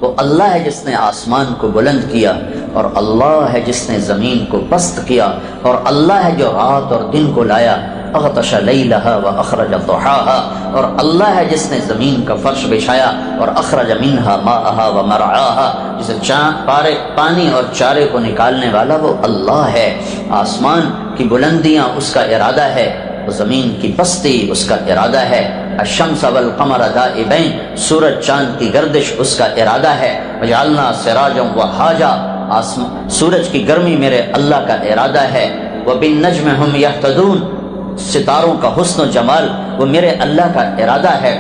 وہ اللہ ہے جس نے آسمان کو بلند کیا، اور اللہ ہے جس نے زمین کو پست کیا، اور اللہ ہے جو رات اور دن کو لایا، اغطش لیلہا و اخرج ضحاہا، اور اللہ ہے جس نے زمین کا فرش بچھایا اور اخرج منہا ماءہا و مرعاہا، جسے پانی اور چارے کو نکالنے والا وہ اللہ ہے۔ آسمان کی بلندیاں اس کا ارادہ ہے، زمین کی پستی اس کا ارادہ ہے۔ الشمس والقمر دائبین، سورج چاند کی گردش اس کا ارادہ ہے۔ وجعلنا سراجا وہاجا، سورج کی گرمی میرے اللہ کا ارادہ ہے۔ وبالنجم هم يهتدون، ستاروں کا حسن و جمال وہ میرے اللہ کا ارادہ ہے۔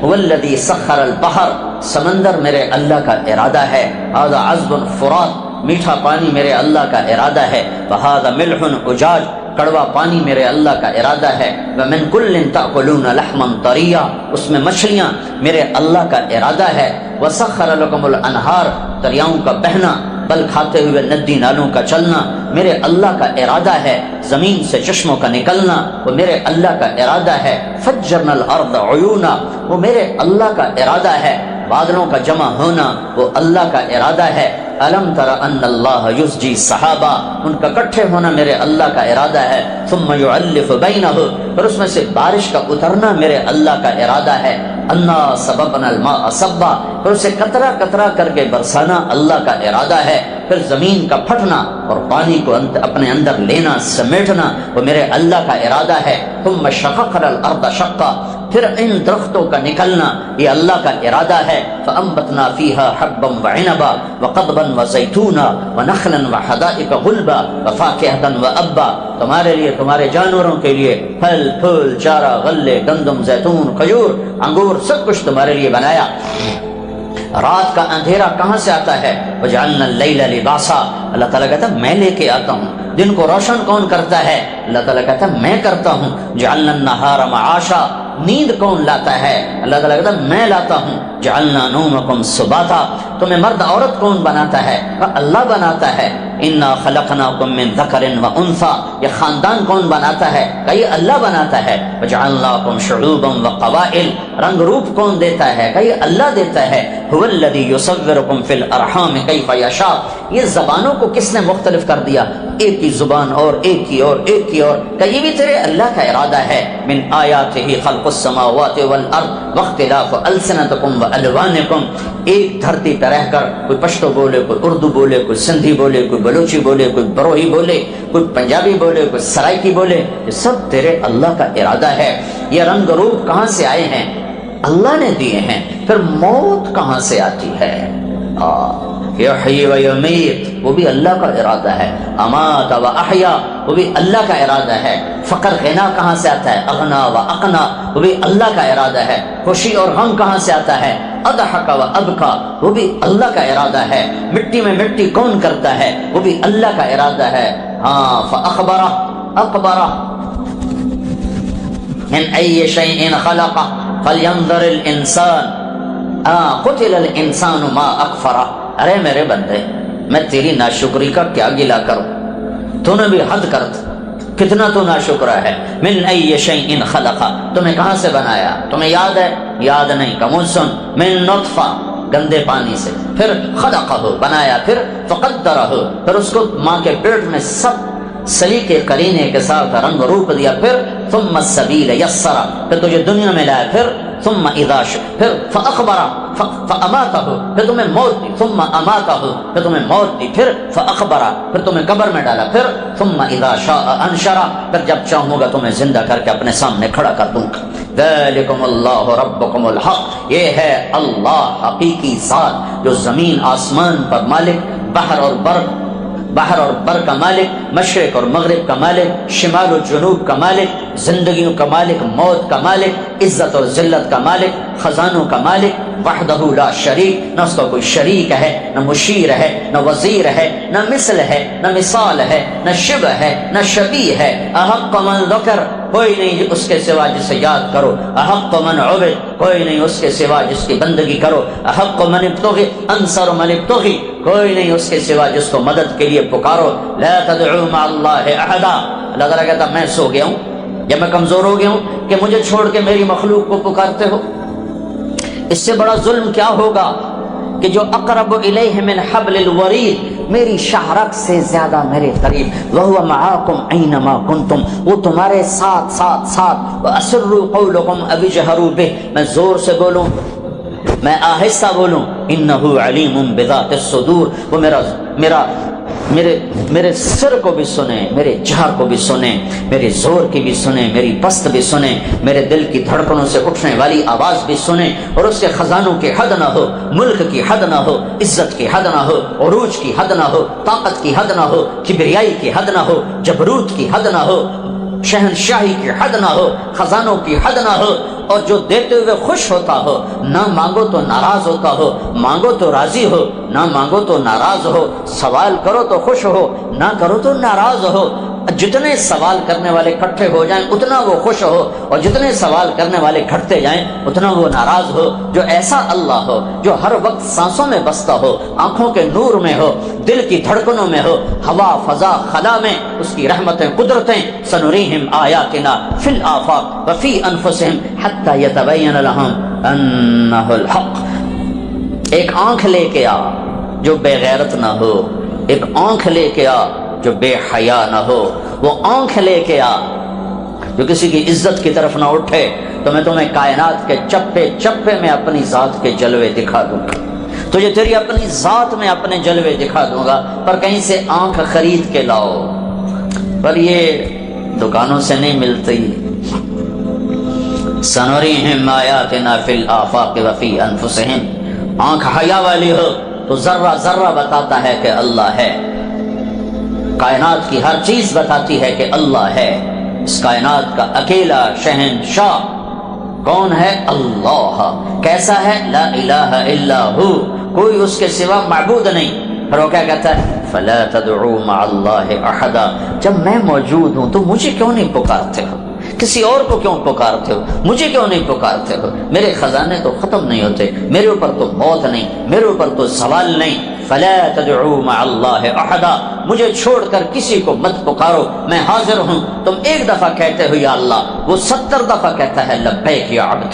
والذی سخر البحر، سمندر میرے اللہ کا ارادہ ہے۔ هذا عذب فرات، میٹھا پانی میرے اللہ کا ارادہ ہے۔ وهذا ملح اجاج، کڑوا پانی میرے اللہ کا ارادہ ہے۔ ومن کل تأکلون لحما طریا، اس میں مچھلیاں میرے اللہ کا ارادہ ہے۔ وسخر لکم الانہار، دریاؤں کا بہنا، بل کھاتے ہوئے ندی نالوں کا چلنا میرے اللہ کا ارادہ ہے۔ زمین سے چشموں کا نکلنا وہ میرے اللہ کا ارادہ ہے۔ فجرنا الارض عیونا، وہ میرے اللہ کا ارادہ ہے۔ بادلوں کا جمع ہونا وہ اللہ کا ارادہ ہے۔ الم تر ان اللہ یزجی صحابہ، ان کا اکٹھے ہونا میرے اللہ کا ارادہ ہے۔ ثم یعلف بینہ، پھر اس میں سے بارش کا اترنا میرے اللہ کا ارادہ ہے۔ انا سببنا الماء صبا، پھر اسے قطرہ قطرہ کر کے برسانا اللہ کا ارادہ ہے۔ پھر زمین کا پھٹنا اور پانی کو اپنے اندر لینا سمیٹنا وہ میرے اللہ کا ارادہ ہے۔ ثم شققنا الارض شقا، پھر ان درختوں کا نکلنا یہ اللہ کا ارادہ ہے۔ فانبتنا فیہا حبا وعنبا وقضبا وزیتونا ونخلا وحدائق غلبا وفاکہۃ وابا، تمہارے لیے، تمہارے جانوروں کے لیے پھل پھول، چارہ، غلے، گندم، زیتون، کھجور، انگور، سب کچھ تمہارے لیے بنایا۔ رات کا اندھیرا کہاں سے آتا ہے؟ وجعلنا اللیل لباسا، اللہ تعالیٰ کہتا ہے میں لے کے آتا ہوں۔ دن کو روشن کون کرتا ہے؟ اللہ تعالیٰ کہتا ہے میں کرتا ہوں۔ جعلنا النہار معاشا، نیند کون لاتا ہے؟ اللہ تعالیٰ کہتا ہے میں لاتا ہوں۔ جعلنا نومکم سباتا، تمہیں مرد عورت کون بناتا ہے؟ اللہ بناتا ہے۔ انا خلقناکم من ذکر و انثی، یہ خاندان کون بناتا ہے؟ کہ یہ اللہ بناتا ہے۔ وجعلناکم شعوبا وقبائل، رنگ روپ کون دیتا ہے؟ کہ یہ اللہ دیتا ہے۔ هو الذی یصورکم فی الارحام کیف یشاء، یہ زبانوں کو کس نے مختلف کر دیا؟ ایک کی زبان اور ایک کی اور ایک کی اور، کہ یہ بھی تیرے اللہ کا ارادہ ہے۔ من آیاتہ خلق السماوات والارض واختلاف السنتکم والوانکم، ایک دھرتی پہ رہ کر کوئی پشتو بولے، کوئی اردو بولے، کوئی سندھی بولے، کوئی بلوچی بولے، کوئی بروہی بولے، کوئی پنجابی بولے، کوئی سرائکی بولے، یہ سب تیرے اللہ کا ارادہ ہے۔ یہ رنگ روپ کہاں سے آئے ہیں؟ اللہ نے دیے ہیں۔ پھر موت کہاں سے آتی ہے؟ یحیی و یمیت، وہ بھی اللہ کا ارادہ ہے۔ امات و احیا، وہ بھی اللہ کا ارادہ ہے۔ فقر غنا کہاں سے آتا ہے؟ اغنا و اقنا، وہ بھی اللہ کا ارادہ ہے۔ خوشی اور غم کہاں سے آتا ہے؟ اضحک و ابکا، وہ بھی اللہ کا ارادہ ہے۔ مٹی میں مٹی کون کرتا ہے؟ وہ بھی اللہ کا ارادہ ہے۔ ہاں، فاخبرہ اخبرہ من ای شیء خلقہ فلینظر الانسان قتل الانسان ما اکفرہ۔ ارے میرے بندے، میں تیری ناشکری کا کیا گلہ کروں؟ تو نے بھی حد کر کتنا تو ناشکرہ ہے۔ من ای شیء خلقہ، تمہیں کہاں سے بنایا؟ تمہیں یاد ہے؟ یاد نہیں، کمون سن۔ من نطفہ، گندے پانی سے، پھر خلقہ بنایا، پھر فقدرہ، پھر اس کو ماں کے پیٹ میں سب سلیقے قرینے کے ساتھ رنگ روپ دیا، پھر ثم السبیل یسرہ، پھر تجھے دنیا میں لایا، پھر ثم اذا پھر فاخبرہ فاماتہ، پھر تمہیں موت دی، ثم اماتہ، پھر تمہیں موت دی، پھر فاخبرہ، پھر تمہیں قبر میں ڈالا، پھر ثم اذا شاء انشرہ، پھر جب چاہوں گا تمہیں زندہ کر کے اپنے سامنے کھڑا کر دوں گا۔ ذالکم اللہ ربکم الحق، یہ ہے اللہ حقیقی ذات جو زمین آسمان پر مالک، بحر اور بر کا مالک، مشرق اور مغرب کا مالک، شمال و جنوب کا مالک، زندگیوں کا مالک، موت کا مالک، عزت اور ذلت کا مالک، خزانوں کا مالک، وحدہ لا شریک، نہ اس کا کوئی شریک ہے، نہ مشیر ہے، نہ وزیر ہے، نہ مثل ہے، نہ مثال ہے، نہ شبہ ہے، نہ شبیہ ہے۔ احق من ذکر، کوئی نہیں اس کے سوا جسے یاد کرو۔ احق من عبد، کوئی نہیں اس کے سوا جس کی بندگی کرو۔ احق من ابتغی، انصر من ابتغی، کوئی نہیں اس کے سوا جس کو مدد کے لیے پکارو۔ لا تدعو مع اللہ احدا، اللہ تعالیٰ کہتا میں سو گیا ہوں یا میں کمزور ہو گیا ہوں کہ مجھے چھوڑ کے میری مخلوق کو پکارتے ہو؟ اس سے بڑا ظلم کیا ہوگا کہ جو اقرب الیہ من حبل الورید، میری شاہرگ سے زیادہ میرے قریب، وہو معاکم اینما کنتم، وہ تمہارے ساتھ ساتھ ساتھ، واسروا قولکم او اجہروا بہ، میں زور سے بولوں میں آہستہ بولوں، انہ علیم بذات الصدور، وہ میرے سر کو بھی سنے، میرے جہر کو بھی سنے، میرے زور کی بھی سنے، میری پست بھی سنے، میرے دل کی دھڑکنوں سے اٹھنے والی آواز بھی سنے، اور اس کے خزانوں کی حد نہ ہو، ملک کی حد نہ ہو، عزت کی حد نہ ہو، عروج کی حد نہ ہو، طاقت کی حد نہ ہو، کبریائی کی حد نہ ہو، جبروت کی حد نہ ہو، شہنشاہی کی حد نہ ہو، خزانوں کی حد نہ ہو، اور جو دیتے ہوئے خوش ہوتا ہو، نہ مانگو تو ناراض ہوتا ہو، مانگو تو راضی ہو، نہ مانگو تو ناراض ہو، سوال کرو تو خوش ہو، نہ کرو تو ناراض ہو۔ جتنے سوال کرنے والے اکٹھے ہو جائیں اتنا وہ خوش ہو، اور جتنے سوال کرنے والے گھٹتے جائیں اتنا وہ ناراض ہو۔ جو ایسا اللہ ہو جو ہر وقت سانسوں میں بستا ہو، آنکھوں کے نور میں ہو، دل کی دھڑکنوں میں ہو، ہوا فضا خلا میں اس کی رحمتیں قدرتیں، سنریہم آیاتنا فی الآفاق وفی انفسہم حتی یتبین لہم انہ الحق۔ ایک آنکھ لے کے آ جو بے غیرت نہ ہو، ایک آنکھ لے کے آ جو بے حیا نہ ہو، وہ آنکھ لے کے آ جو کسی کی عزت کی طرف نہ اٹھے، تو میں تمہیں کائنات کے چپے چپے میں اپنی ذات کے جلوے دکھا دوں گا، تجھے تیری اپنی ذات میں اپنے جلوے دکھا دوں گا، پر کہیں سے آنکھ خرید کے لاؤ، پر یہ دکانوں سے نہیں ملتی۔ سنریہم آیاتنا فی الآفاق وفی انفسہم، آنکھ حیا والی ہو تو ذرہ ذرہ بتاتا ہے کہ اللہ ہے، کائنات کی ہر چیز بتاتی ہے کہ اللہ ہے۔ اس کائنات کا اکیلا شہنشاہ کون ہے؟ اللہ۔ کیسا ہے؟ لا الہ الا ہو، کوئی اس کے سوا معبود نہیں۔ پھر وہ کیا کہتا ہے؟ فلا تدعوا مع اللہ احدا، جب میں موجود ہوں تو مجھے کیوں نہیں پکارتے ہو؟ کسی اور کو کیوں پکارتے ہو؟ مجھے کیوں نہیں پکارتے ہو؟ میرے خزانے تو ختم نہیں ہوتے، میرے اوپر تو موت نہیں، میرے اوپر تو زوال نہیں۔ فلا تدعوا مع اللہ احدا، مجھے چھوڑ کر کسی کو مت پکارو، میں حاضر ہوں۔ تم ایک دفعہ کہتے ہو یا اللہ، وہ 70 دفعہ کہتا ہے لبیک یا عبد۔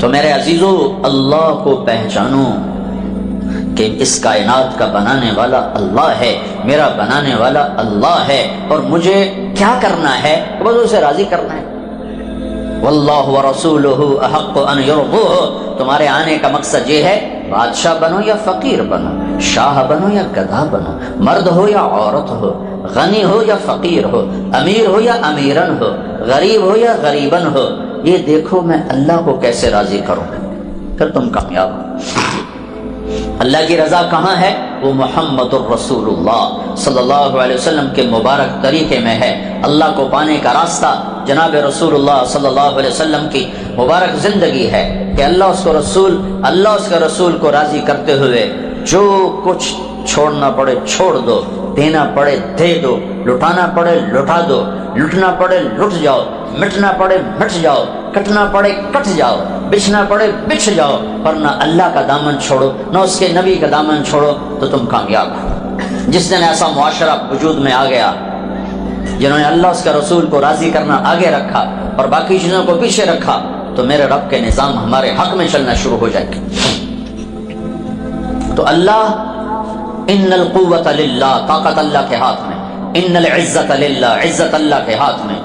تو میرے عزیزو، اللہ کو پہچانو کہ اس کائنات کا بنانے والا اللہ ہے، میرا بنانے والا اللہ ہے، اور مجھے کیا کرنا ہے؟ بس اسے راضی کرنا ہے۔ واللہ ورسولہ احق ان یرضوہ، تمہارے آنے کا مقصد یہ ہے بادشاہ بنو یا فقیر بنو، شاہ بنو یا گدھا بنو، مرد ہو یا عورت ہو، غنی ہو یا فقیر ہو، امیر ہو یا امیرن ہو، غریب ہو یا غریبن ہو، یہ دیکھو میں اللہ کو کیسے راضی کروں، پھر تم کامیاب ہو۔ اللہ کی رضا کہاں ہے؟ وہ محمد الرسول اللہ صلی اللہ علیہ وسلم کے مبارک طریقے میں ہے۔ اللہ کو پانے کا راستہ جناب رسول اللہ صلی اللہ علیہ وسلم کی مبارک زندگی ہے کہ اللہ اس کے رسول کو راضی کرتے ہوئے جو کچھ چھوڑنا پڑے چھوڑ دو، دینا پڑے دے دو، لٹانا پڑے لٹا دو، لٹنا پڑے لٹ جاؤ، مٹنا پڑے مٹ جاؤ، کٹنا پڑے کٹ جاؤ، بچھنا پڑے بچھ جاؤ، پر نہ اللہ کا دامن چھوڑو نہ اس کے نبی کا دامن چھوڑو تو تم کامیاب ہو۔ جس دن ایسا معاشرہ وجود میں آ گیا جنہوں نے اللہ اس کے رسول کو راضی کرنا آگے رکھا اور باقی چیزوں کو پیچھے رکھا، تو میرے رب کے نظام ہمارے حق میں چلنا شروع ہو جائے گا۔ تو اللہ، ان القوت للہ، طاقت اللہ کے ہاتھ میں، ان العزت للہ، عزت اللہ کے ہاتھ میں،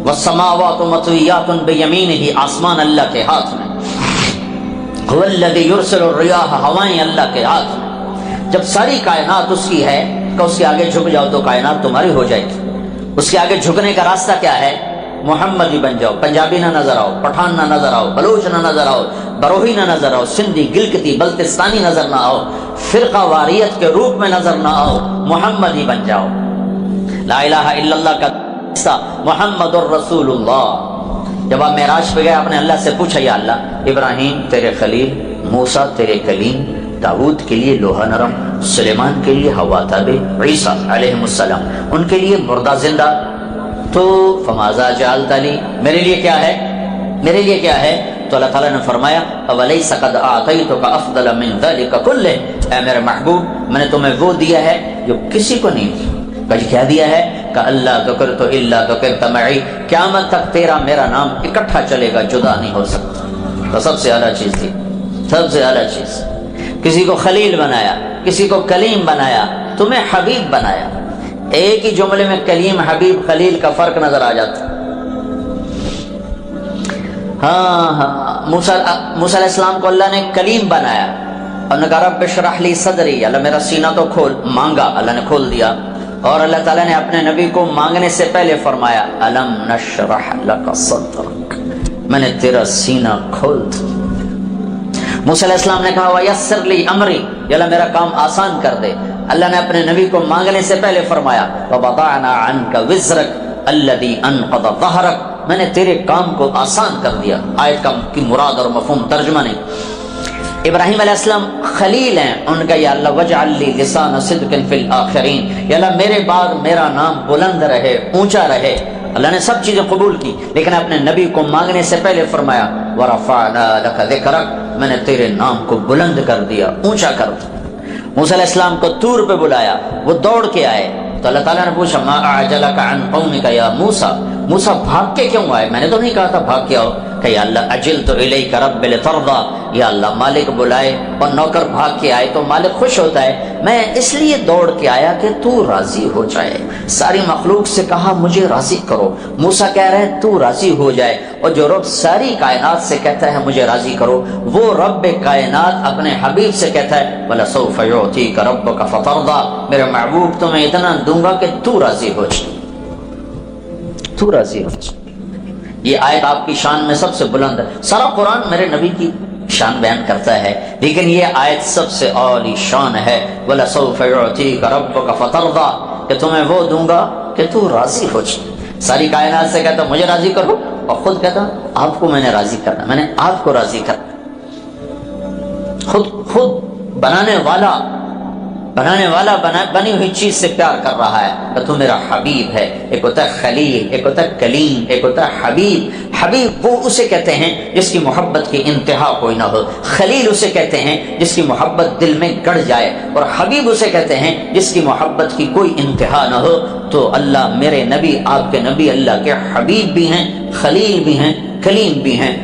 والسماوات مطویات بیمینہ، آسمان اللہ کے ہاتھ میں، هو الذی یرسل الریاح، ہوائیں اللہ کے ہاتھ میں۔ جب ساری کائنات اس کی ہے کہ اس کے آگے جھک جاؤ تو کائنات تمہاری ہو جائے گی۔ اس کے آگے جھکنے کا راستہ کیا ہے؟ محمدی بن جاؤ، پنجابی نہ نظر آؤ، پٹھان نہ نظر آؤ، بلوچ نہ نظر آؤ، بروہی نہ نظر آؤ، سندھی، گلگتی، بلتستانی نظر نہ آؤ، فرقہ واریت کے روپ میں نظر نہ آؤ، محمدی بن جاؤ۔ لا الہ الا اللہ کا حصہ محمد الرسول اللہ۔ جب آپ معراج پہ گئے، آپ نے اللہ سے پوچھا یا اللہ، ابراہیم تیرے خلیل، موسیٰ تیرے کلیم، داؤد کے لیے لوہا نرم، سلیمان کے لیے ہوا تابع، عیسیٰ علیہ السلام ان کے لیے مردہ زندہ، تو فماذا جعلت لی، میرے لیے کیا ہے؟ میرے لیے کیا ہے؟ تو اللہ تعالیٰ نے فرمایا اولیس قد اعطیتک افضل من ذلک کلہ، اے میرے محبوب میں نے تمہیں وہ دیا ہے جو کسی کو نہیں دیا۔ کل کیا دیا ہے؟ کہ اللہ ذکرت الا ذکرت معی، قیامت تک تیرا میرا نام اکٹھا چلے گا، جدا نہیں ہو سکتا۔ تو سب سے اعلیٰ چیز تھی سب سے اعلیٰ چیز. کسی کو خلیل بنایا, کسی کو کلیم بنایا, تمہیں حبیب بنایا. ایک ہی جملے میں کلیم, حبیب, خلیل کا فرق نظر آ جاتا. موسیٰ علیہ السلام کو اللہ نے کلیم بنایا اور نے کہا رب اشرح لی صدری, اللہ میرا سینہ تو کھول. مانگا, اللہ نے کھول دیا. اور اللہ تعالیٰ نے اپنے نبی کو مانگنے سے پہلے فرمایا الم نشرح لک صدرک, میں نے تیرا سینہ کھول دیا. موسیٰ علیہ السلام نے کہا ویسر لی امری, یا اللہ میرا کام آسان کر دے. اللہ نے اپنے نبی کو مانگنے سے پہلے فرمایا ووضعنا عنک وزرک الذی انقض ظہرک, میں نے تیرے کام کو آسان کر دیا. آیت کی مراد اور مفہوم ترجمہ نہیں. ابراہیم علیہ السلام خلیل ہیں, ان کا یا اللہ وجعل لی لسان صدق فی الآخرین, یا اللہ میرے بعد میرا نام بلند رہے, اونچا رہے. اللہ نے سب چیزیں قبول کی, لیکن اپنے نبی کو مانگنے سے پہلے فرمایا ورفعنا لک ذکرک, میں نے تیرے نام کو بلند کر دیا, اونچا کر دیا. موسیٰ علیہ السلام کو طور پہ بلایا, وہ دوڑ کے آئے تو اللہ تعالیٰ نے پوچھا ما اعجلک عن قومک یا موسیٰ, موسیٰ بھاگ کے کیوں آئے؟ میں نے تو نہیں کہا تھا بھاگ کے آؤ. کہ یا اللہ اجلت الیک رب لترضی, یا اللہ مالک بلائے اور نوکر بھاگ کے آئے تو مالک خوش ہوتا ہے. میں اس لیے دوڑ کے آیا کہ تو راضی ہو جائے. ساری مخلوق سے کہا مجھے راضی کرو, موسیٰ کہہ رہے ہیں تو راضی ہو جائے. اور جو رب ساری کائنات سے کہتا ہے مجھے راضی کرو, وہ رب کائنات اپنے حبیب سے کہتا ہے وَلَسَوْفَ يُعْطِيكَ رَبُّكَ فَتَرْضَىٰ, میرے محبوب تمہیں اتنا دوں گا کہ تو راضی ہو جائے, تو راضی ہو جائے. یہ آیت آپ کی شان میں سب سے بلند ہے. سارا قرآن میرے نبی کی شان بیان کرتا ہے, لیکن یہ آیت سب سے اعلی شان ہے. وَلَسَوْفَ يُعْطِيكَ رَبُّكَ فَتَرْضَىٰ, کہ تمہیں وہ دوں گا کہ تو راضی ہو جائے. ساری کائنات سے کہتا مجھے راضی کرو, اور خود کہتا آپ کو میں نے راضی کرنا, میں نے آپ کو راضی کرنا. خود بنانے والا بنی ہوئی چیز سے پیار کر رہا ہے کہ تو میرا حبیب ہے. ایک ہوتا ہے خلیل, ایک ہوتا ہے کلیم, ایک ہوتا ہے حبیب. حبیب وہ اسے کہتے ہیں جس کی محبت کی انتہا کوئی نہ ہو. خلیل اسے کہتے ہیں جس کی محبت دل میں گڑ جائے, اور حبیب اسے کہتے ہیں جس کی محبت کی کوئی انتہا نہ ہو. تو اللہ میرے نبی, آپ کے نبی اللہ کے حبیب بھی ہیں, خلیل بھی ہیں, کلیم بھی ہیں.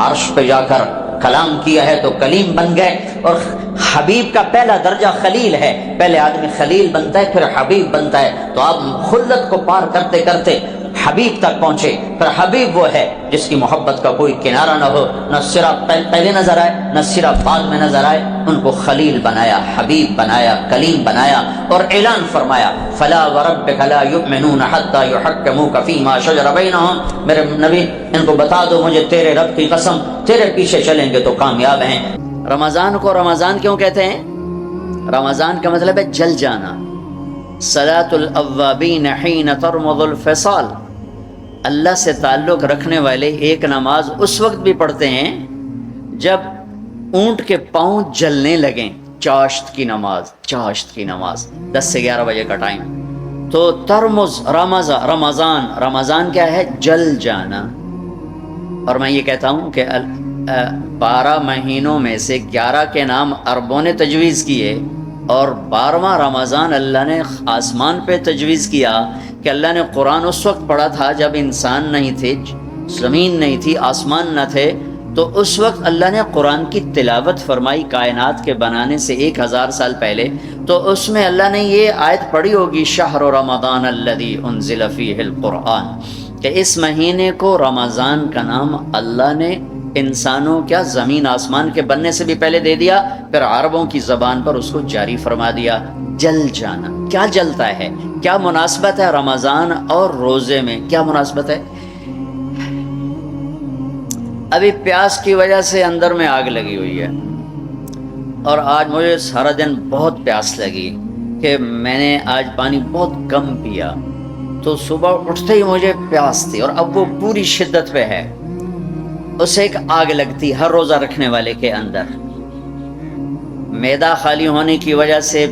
عرش پہ جا کر کلام کیا ہے تو کلیم بن گئے. اور حبیب کا پہلا درجہ خلیل ہے, پہلے آدمی خلیل بنتا ہے پھر حبیب بنتا ہے. تو آپ خلت کو پار کرتے کرتے حبیب تک پہنچے. پھر حبیب وہ ہے جس کی محبت کا کوئی کنارہ نہ ہو, نہ صراط پہلے نظر آئے نہ صراط بعد میں نظر آئے. ان کو خلیل بنایا, حبیب بنایا, کلیم بنایا, اور اعلان فرمایا فلا وربک لا یؤمنون حتی یحکموک فیما شجر بینہم, میرے نبی ان کو بتا دو مجھے تیرے رب کی قسم تیرے پیچھے چلیں گے تو کامیاب ہیں. رمضان کو رمضان کیوں کہتے ہیں؟ رمضان کا مطلب ہے جل جانا. صلاۃ الاوابین حین ترمض الفصال, اللہ سے تعلق رکھنے والے ایک نماز اس وقت بھی پڑھتے ہیں جب اونٹ کے پاؤں جلنے لگیں. چاشت کی نماز, چاشت کی نماز 10 سے 11 بجے کا ٹائم. تو ترمز رمضان, رمضان کیا ہے؟ جل جانا. اور میں یہ کہتا ہوں کہ 12 مہینوں میں سے 11 کے نام عربوں نے تجویز کیے, اور 12واں رمضان اللہ نے آسمان پہ تجویز کیا. کہ اللہ نے قرآن اس وقت پڑھا تھا جب انسان نہیں تھے, زمین نہیں تھی, آسمان نہ تھے. تو اس وقت اللہ نے قرآن کی تلاوت فرمائی کائنات کے بنانے سے 1000 سال پہلے. تو اس میں اللہ نے یہ آیت پڑھی ہوگی شہر رمضان الذی انزل فیہ القرآن, کہ اس مہینے کو رمضان کا نام اللہ نے انسانوں کیا زمین آسمان کے بننے سے بھی پہلے دے دیا, پھر عربوں کی زبان پر اس کو جاری فرما دیا. جل جانا, کیا جلتا ہے؟ کیا مناسبت ہے رمضان اور روزے میں؟ کیا مناسبت ہے؟ ابھی پیاس کی وجہ سے اندر میں آگ لگی ہوئی ہے, اور آج مجھے سارا دن بہت پیاس لگی کہ میں نے آج پانی بہت کم پیا. تو صبح اٹھتے ہی مجھے پیاس تھی, اور اب وہ پوری شدت پہ ہے. اسے ایک آگ لگتی ہر روزہ رکھنے والے کے اندر. معدہ خالی ہونے کی وجہ سے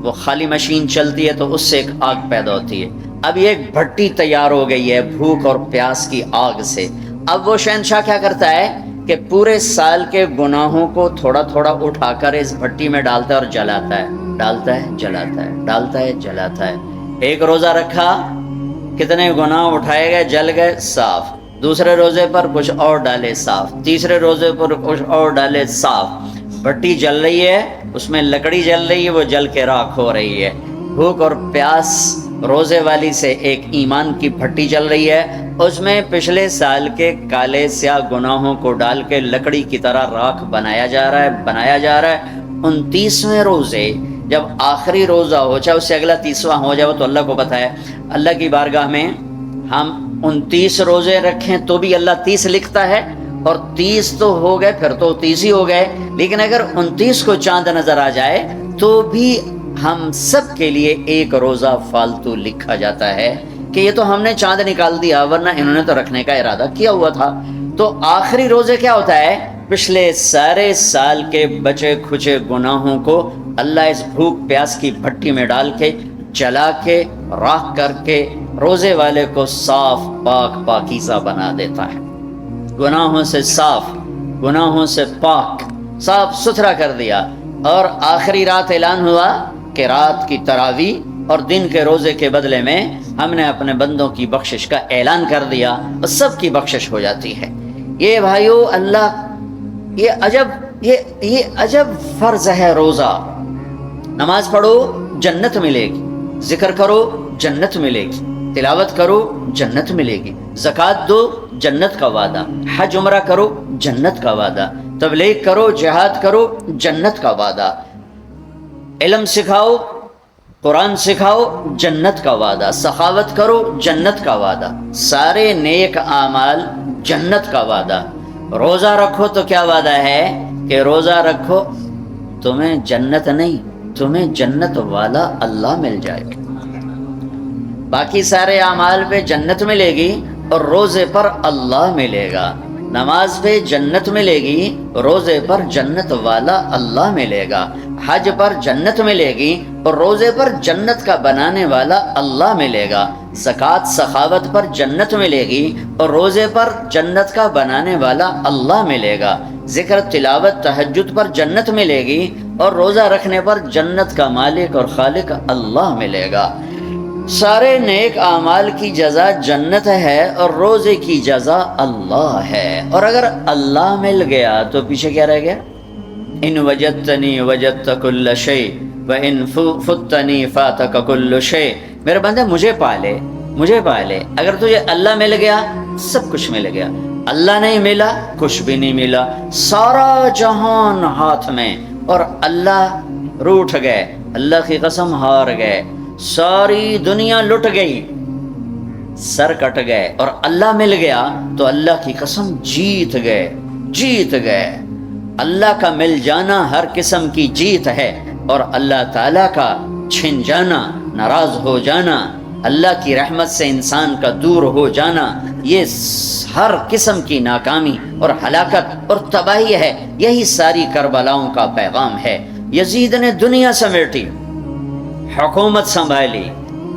وہ خالی مشین چلتی ہے تو اس سے ایک آگ پیدا ہوتی ہے. اب یہ ایک بھٹی تیار ہو گئی ہے بھوک اور پیاس کی آگ سے. اب وہ شہنشاہ کیا کرتا ہے کہ پورے سال کے گناہوں کو تھوڑا تھوڑا اٹھا کر اس بھٹی میں ڈالتا ہے اور جلاتا ہے, ڈالتا ہے جلاتا ہے, ڈالتا ہے جلاتا ہے. ایک روزہ رکھا, کتنے گناہ اٹھائے گئے, جل گئے, صاف. دوسرے روزے پر کچھ اور ڈالے صاف، تیسرے روزے پر کچھ اور ڈالے صاف، بھٹی جل رہی ہے، اس میں لکڑی جل رہی ہے، وہ جل کے راکھ ہو رہی ہے، بھوک اور پیاس روزے والی سے ایک ایمان کی بھٹی جل رہی ہے، اس میں پچھلے سال کے کالے سیاہ گناہوں کو ڈال کے لکڑی کی طرح راکھ بنایا جا رہا ہے۔ 29ویں روزے جب آخری روزہ ہو، چاہے اس سے اگلا 30واں ہو جائے، وہ تو اللہ کو پتہ ہے، اللہ کی بارگاہ میں ہم 29 روزے رکھیں تو بھی اللہ 30 لکھتا ہے، اور 30 تو ہو گئے پھر تو 30 ہی ہو گئے، لیکن اگر 29 کو چاند نظر آ جائے تو بھی ہم سب کے لیے ایک روزہ فالتو لکھا جاتا ہے کہ یہ تو ہم نے چاند نکال دیا، ورنہ انہوں نے تو رکھنے کا ارادہ کیا ہوا تھا۔ تو آخری روزے کیا ہوتا ہے؟ پچھلے سارے سال کے بچے کھچے گناہوں کو اللہ اس بھوک پیاس کی بھٹی میں ڈال کے جلا کے راکھ کر کے روزے والے کو صاف پاک پاکیزہ بنا دیتا ہے، گناہوں سے صاف، گناہوں سے پاک، صاف ستھرا کر دیا۔ اور آخری رات اعلان ہوا کہ رات کی تراویح اور دن کے روزے کے بدلے میں ہم نے اپنے بندوں کی بخشش کا اعلان کر دیا، اور سب کی بخشش ہو جاتی ہے۔ یہ بھائیو اللہ، یہ عجب فرض ہے روزہ۔ نماز پڑھو جنت ملے گی، ذکر کرو جنت ملے گی، تلاوت کرو جنت ملے گی، زکوٰۃ دو جنت کا وعدہ، حج عمرہ کرو جنت کا وعدہ، تبلیغ کرو جہاد کرو جنت کا وعدہ، علم سکھاؤ قرآن سکھاؤ جنت کا وعدہ، سخاوت کرو جنت کا وعدہ، سارے نیک اعمال جنت کا وعدہ۔ روزہ رکھو تو کیا وعدہ ہے کہ روزہ رکھو تمہیں جنت نہیں، تمہیں جنت والا اللہ مل جائے گا۔ باقی سارے اعمال پہ جنت ملے گی اور روزے پر اللہ ملے گا۔ نماز پہ جنت ملے گی، روزے پر جنت والا اللہ ملے گا۔ حج پر جنت ملے گی اور روزے پر جنت کا بنانے والا اللہ ملے گا۔ زکوٰۃ سخاوت پر جنت ملے گی اور روزے پر جنت کا بنانے والا اللہ ملے گا۔ ذکر تلاوت تہجد پر جنت ملے گی اور روزہ رکھنے پر جنت کا مالک اور خالق اللہ ملے گا۔ سارے نیک اعمال کی جزا جنت ہے اور روزے کی جزا اللہ ہے۔ اور اگر اللہ مل گیا تو پیچھے کیا رہ گیا؟ ان وجدتنی وجدت کل شیء وان فتنی فاتک کل شیء۔ میرے بندے مجھے پالے، مجھے پالے۔ اگر تجھے اللہ مل گیا سب کچھ مل گیا، اللہ نہیں ملا کچھ بھی نہیں ملا۔ سارا جہان ہاتھ میں اور اللہ روٹھ گئے، اللہ کی قسم ہار گئے، ساری دنیا لٹ گئی، سر کٹ گئے، اور اللہ مل گیا تو اللہ کی قسم جیت گئے، جیت گئے۔ اللہ کا مل جانا ہر قسم کی جیت ہے، اور اللہ تعالیٰ کا چھن جانا، ناراض ہو جانا، اللہ کی رحمت سے انسان کا دور ہو جانا، یہ ہر قسم کی ناکامی اور ہلاکت اور تباہی ہے۔ یہی ساری کربلاؤں کا پیغام ہے۔ یزید نے دنیا سمیٹی، حکومت سنبھالی،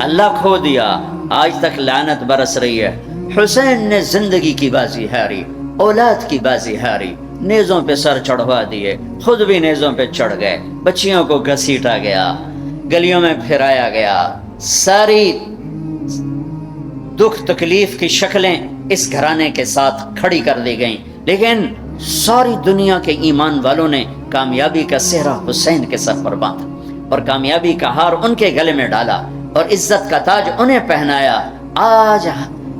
اللہ کھو دیا، آج تک لعنت برس رہی ہے۔ حسین نے زندگی کی بازی ہاری، اولاد کی بازی ہاری، نیزوں پہ سر چڑھوا دیے، خود بھی نیزوں پہ چڑھ گئے، بچیوں کو گھسیٹا گیا، گلیوں میں پھرایا گیا، ساری دکھ تکلیف کی شکلیں اس گھرانے کے ساتھ کھڑی کر دی گئیں، لیکن ساری دنیا کے ایمان والوں نے کامیابی کا سہرا حسین کے سر پر باندھا، اور کامیابی کا ہار ان کے گلے میں ڈالا، اور عزت کا تاج انہیں پہنایا۔ آج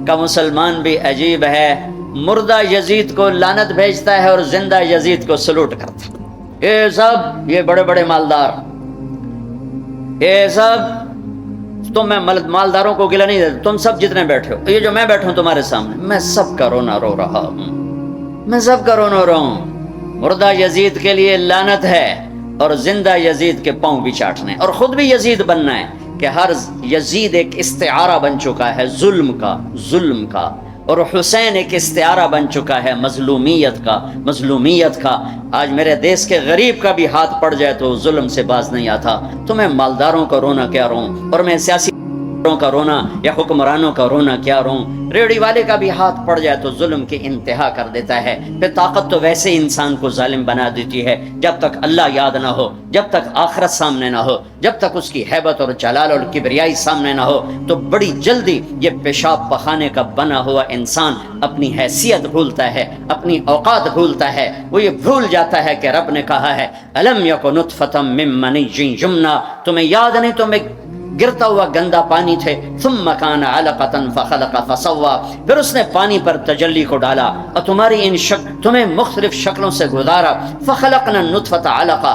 کا مسلمان بھی عجیب ہے، مردہ یزید کو لعنت بھیجتا ہے اور زندہ یزید کو سلوٹ کرتا ہے۔ یہ سب، یہ بڑے بڑے مالدار، یہ سب، تم میں مالداروں کو گلہ نہیں دیتا، تم سب جتنے بیٹھے ہو، یہ جو میں بیٹھا ہوں تمہارے سامنے، میں سب کا رونا رو رہا ہوں، میں سب کا رونا رو ہوں۔ مردہ یزید کے لیے لعنت ہے، اور زندہ یزید کے پاؤں بھی چاٹنے، اور خود بھی یزید بننا ہے کہ ہر یزید ایک استعارہ بن چکا ہے ظلم کا، اور حسین ایک استعارہ بن چکا ہے مظلومیت کا۔ آج میرے دیس کے غریب کا بھی ہاتھ پڑ جائے تو ظلم سے باز نہیں آتا۔ تو میں مالداروں کا رونا کیا روں، اور میں سیاسی کا رونا یا حکمرانوں کا رونا کیا روں، ریڑھی والے کا بھی ہاتھ پڑ جائے تو ظلم کی انتہا کر دیتا ہے. پھر طاقت تو ویسے انسان کو ظالم بنا دیتی ہے جب تک اللہ یاد نہ ہو، جب تک آخرت سامنے نہ ہو، جب تک اس کی ہیبت اور جلال اور کبریائی سامنے نہ ہو، تو بڑی جلدی یہ پیشاب پخانے کا بنا ہوا انسان اپنی حیثیت بھولتا ہے، اپنی اوقات بھولتا ہے. وہ یہ بھول جاتا ہے کہ رب نے کہا ہے الم یکن نطفۃ من منی یمنی، تمہیں یاد نہیں تمہیں گرتا ہوا گندا پانی تھے، ثم کان علقۃ فخلق فسوى، پھر اس نے پانی پر تجلی کو ڈالا اور تمہاری ان تمہیں مختلف شکلوں سے گزارا. فخلقنا النطفۃ علقہ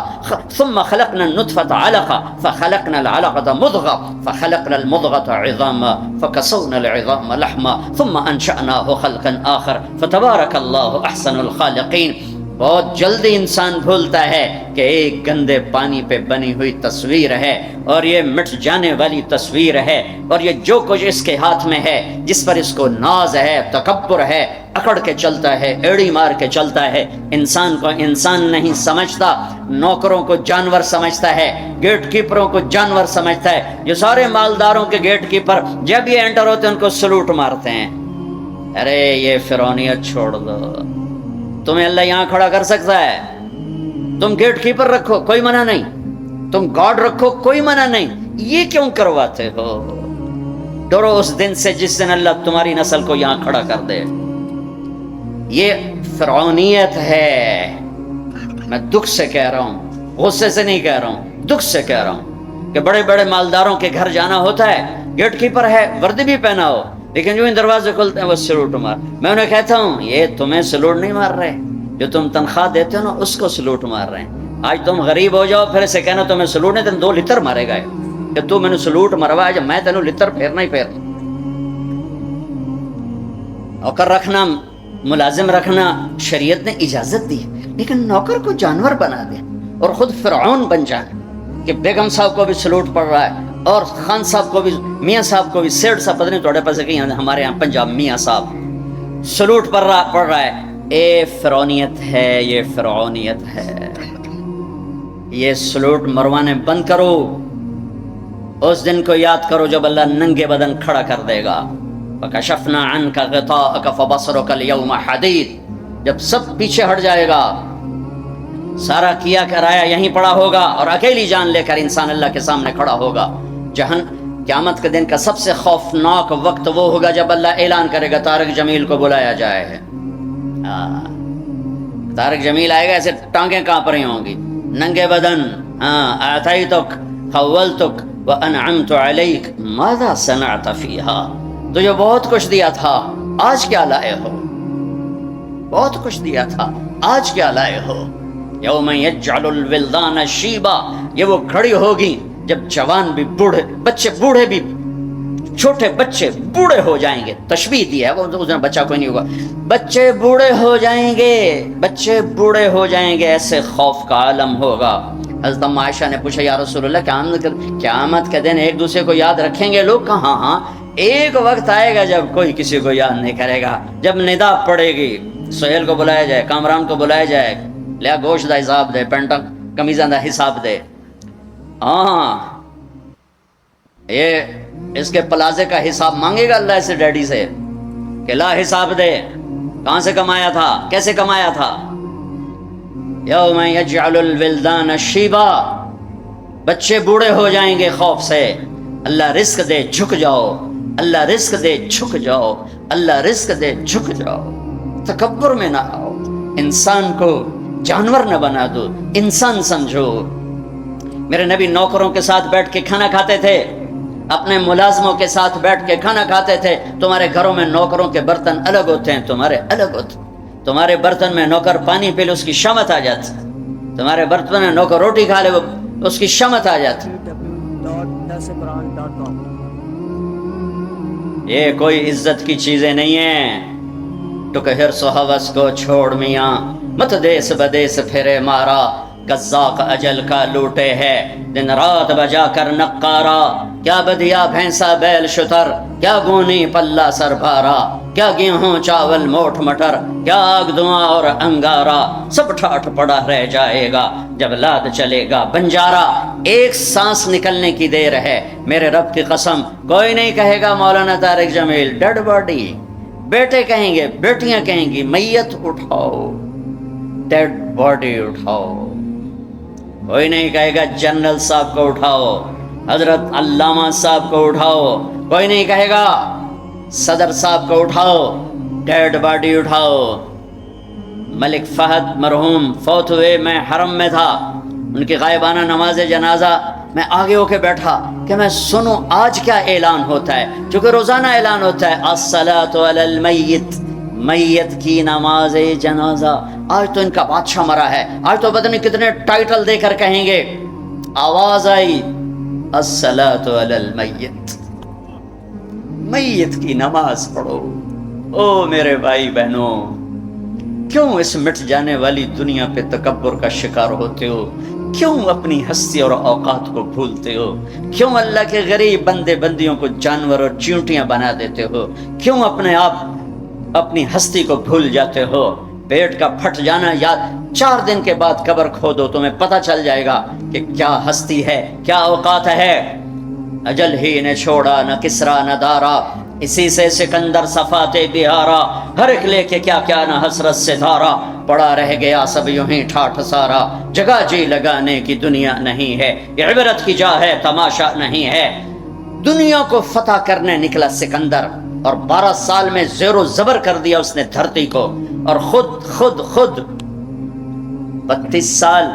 ثم خلقنا النطفۃ علقہ فخلقنا العلقۃ مضغہ فخلقنا المضغۃ عظاما فکسونا العظام لحما ثم انشأناه خلقا آخر فتبارک اللہ احسن الخالقین. بہت جلدی انسان بھولتا ہے کہ ایک گندے پانی پہ بنی ہوئی تصویر ہے اور یہ مٹ جانے والی تصویر ہے، اور یہ جو کچھ اس کے ہاتھ میں ہے، جس پر اس کو ناز ہے، تکبر ہے، اکڑ کے چلتا ہے، ایڑی مار کے چلتا ہے، انسان کو انسان نہیں سمجھتا، نوکروں کو جانور سمجھتا ہے، گیٹ کیپروں کو جانور سمجھتا ہے. یہ سارے مالداروں کے گیٹ کیپر جب یہ انٹر ہوتے ہیں ان کو سلوٹ مارتے ہیں. ارے یہ فرعونیت چھوڑ دو، تمہیں اللہ یہاں کھڑا کر سکتا ہے. تم گیٹ کیپر رکھو کوئی منع نہیں، تم گارڈ رکھو کوئی منع نہیں، یہ کیوں کرواتے ہو؟ ڈرو اس دن سے جس دن اللہ تمہاری نسل کو یہاں کھڑا کر دے. یہ فرعونیت ہے. میں دکھ سے کہہ رہا ہوں، غصے سے نہیں کہہ رہا ہوں، دکھ سے کہہ رہا ہوں کہ بڑے بڑے مالداروں کے گھر جانا ہوتا ہے، گیٹ کیپر ہے، وردی بھی پہنا ہو، لیکن جو ان دروازے کھلتے ہیں وہ سلوٹ مار. میں انہیں کہتا ہوں یہ تمہیں سلوٹ نہیں مار رہے، جو تم تنخواہ دیتے ہو نا اس کو سلوٹ مار رہے ہیں. آج تم غریب ہو جاؤ پھر اسے کہنا تمہیں سلوٹ نہیں، تم 2 لتر مارے گا کہ تو میں نے سلوٹ مروایا جب میں تینوں لتر پھیرنا ہی پھیرنا. نوکر رکھنا، ملازم رکھنا شریعت نے اجازت دی، لیکن نوکر کو جانور بنا دے اور خود فرعون بن جائے کہ بیگم صاحب کو بھی سلوٹ پڑ رہا ہے اور خان صاحب کو بھی، میاں صاحب کو بھی، سیٹ صاحب پتہ نہیں توڑے پاس کہ ہمارے یہاں پنجاب میاں صاحب سلوٹ پڑ رہا ہے. اے فرعونیت ہے، یہ فرعونیت ہے. یہ سلوٹ مروانے بند کرو. اس دن کو یاد کرو جب اللہ ننگے بدن کھڑا کر دے گا. فَكَشَفْنَا عَنْكَ غِطَاءَكَ فَبَصَرُكَ الْيَوْمَ حَدِيدٌ، جب سب پیچھے ہٹ جائے گا، سارا کیا کرایا یہیں پڑا ہوگا اور اکیلی جان لے کر انسان اللہ کے سامنے کھڑا ہوگا. قیامت کے دن کا سب سے خوفناک وقت وہ ہوگا جب اللہ اعلان کرے گا طارق جمیل کو بلایا جائے. طارق جمیل آئے گا، ایسے ٹانگیں کانپ رہی ہوں گی، ننگے بدن. آتیتک خولتک وانعمت علیک ماذا صنعت فیہا، تجھے بہت کچھ دیا تھا، آج کیا لائے ہو؟ بہت کچھ دیا تھا، آج کیا لائے ہو؟ یوم یجعل الولدان شیبا، یہ وہ کھڑی ہوگی جب جوان بھی بوڑھے، بچے بوڑھے بھی، چھوٹے بچے بوڑھے ہو جائیں گے. تشبیہ دی ہے، وہ بچہ کوئی نہیں ہوگا، بچے بوڑھے ہو جائیں گے، بچے بوڑھے ہو جائیں گے، ایسے خوف کا عالم ہوگا. حضرت ام عائشہ نے پوچھا یا رسول اللہ قیامت کے دن ایک دوسرے کو یاد رکھیں گے لوگ؟ کہا ہاں، ایک وقت آئے گا جب کوئی کسی کو یاد نہیں کرے گا. جب ندا پڑے گی، سہیل کو بلایا جائے، کامران کو بلایا جائے، لیا گوشت دا حساب دے، پینٹا کمیزاں دا حساب دے. ہاں یہ اس کے پلازے کا حساب مانگے گا اللہ سے، ڈیڈی سے، کہ لا حساب دے، کہاں سے کمایا تھا، کیسے کمایا تھا. یوم یجعل الولدان شیبا، بچے بوڑھے ہو جائیں گے خوف سے. اللہ رزق دے جھک جاؤ، اللہ رزق دے جھک جاؤ، اللہ رزق دے جھک جاؤ. تکبر میں نہ آؤ، انسان کو جانور نہ بنا دو، انسان سمجھو. میرے نبی نوکروں کے ساتھ بیٹھ کے کھانا کھاتے تھے، اپنے ملازموں کے ساتھ بیٹھ کے کھانا کھاتے تھے. تمہارے گھروں میں نوکروں کے برتن الگ ہوتے ہیں، تمہارے الگ ہوتے. تمہارے برتن میں نوکر پانی پی لے اس کی شمت آ جاتی، تمہارے برتن میں نوکر روٹی کھا لے اس کی شمت آ جاتی. یہ کوئی عزت کی چیزیں نہیں ہیں. ٹک حرص و حوث کو چھوڑ میاں، مت دیس بدیس پھرے مارا. قزاق اجل کا لوٹے ہے دن رات بجا کر نقارا، کیا بدیا بھینسا بیل شتر، کیا گونی پلہ سر بھارا، کیا گیہوں چاول موٹ مٹر، کیا آگ دھواں اور انگارا، سب ٹھاٹھ پڑا رہ جائے گا جب لاد چلے گا بنجارا۔ ایک سانس نکلنے کی دیر ہے، میرے رب کی قسم کوئی نہیں کہے گا مولانا طارق جمیل ڈیڈ باڈی، بیٹے کہیں گے، بیٹیاں کہیں گی میت اٹھاؤ، ڈیڈ باڈی اٹھاؤ۔ کوئی نہیں کہے گا جنرل صاحب کو اٹھاؤ، حضرت علامہ صاحب کو اٹھاؤ، کوئی نہیں کہے گا صدر صاحب کو اٹھاؤ، ڈیڈ باڈی اٹھاؤ۔ ملک فہد مرحوم فوت ہوئے، میں حرم میں تھا، ان کی غائبانہ نماز جنازہ میں آگے ہو کے بیٹھا کہ میں سنوں آج کیا اعلان ہوتا ہے، چونکہ روزانہ اعلان ہوتا ہے الصلاۃ علی المیت، میت کی نماز جنازہ۔ آج تو ان کا بادشاہ مرا ہے، آج تو پتہ نہیں کتنے ٹائٹل دے کر کہیں گے۔ آواز آئی الصلاۃ علی المیت، میت کی نماز پڑھو۔ او میرے بھائی بہنوں، کیوں اس مٹ جانے والی دنیا پہ تکبر کا شکار ہوتے ہو؟ کیوں اپنی ہستی اور اوقات کو بھولتے ہو؟ کیوں اللہ کے غریب بندے بندیوں کو جانور اور چیونٹیاں بنا دیتے ہو؟ کیوں اپنے آپ اپنی ہستی کو بھول جاتے ہو؟ پیٹ کا پھٹ جانا یاد 4 دن کے بعد قبر کھودو، تمہیں پتہ چل جائے گا کہ کیا ہستی ہے، کیا اوقات ہے۔ اجل ہی نے چھوڑا نہ کسرا نہ دارا، اسی سے سکندر صفاتے بہارا، ہر ایک لے کے کیا کیا نہ حسرت سے دھارا، پڑا رہ گیا سب یوں ہی ٹھاٹھ سارا، جگہ جی لگانے کی دنیا نہیں ہے، یہ عبرت کی جا ہے تماشا نہیں ہے۔ دنیا کو فتح کرنے نکلا سکندر، اور 12 سال میں زیر و زبر کر دیا اس نے دھرتی کو، اور خود 32 سال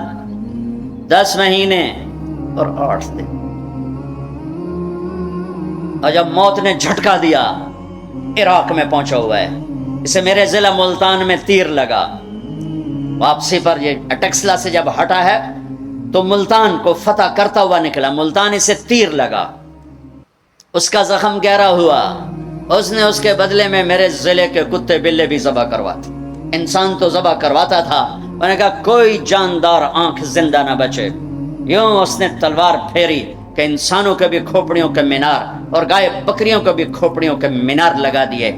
10 مہینے اور 8 دن، اور جب موت نے جھٹکا دیا عراق میں پہنچا ہوا ہے، اسے میرے ضلع ملتان میں تیر لگا، واپسی پر یہ اٹیکسلا سے جب ہٹا ہے تو ملتان کو فتح کرتا ہوا نکلا، ملتان اسے تیر لگا، اس کا زخم گہرا ہوا، اس نے اس کے بدلے میں میرے ضلع کے کتے بلے بھی ذبح کرواتے، انسان تو ذبح کرواتا تھا، میں نے کہا کوئی جاندار آنکھ زندہ نہ بچے، یوں اس نے تلوار پھیری کہ انسانوں کے بھی کھوپڑیوں کے مینار اور گائے بکریوں کے بھی کھوپڑیوں کے مینار لگا دیے،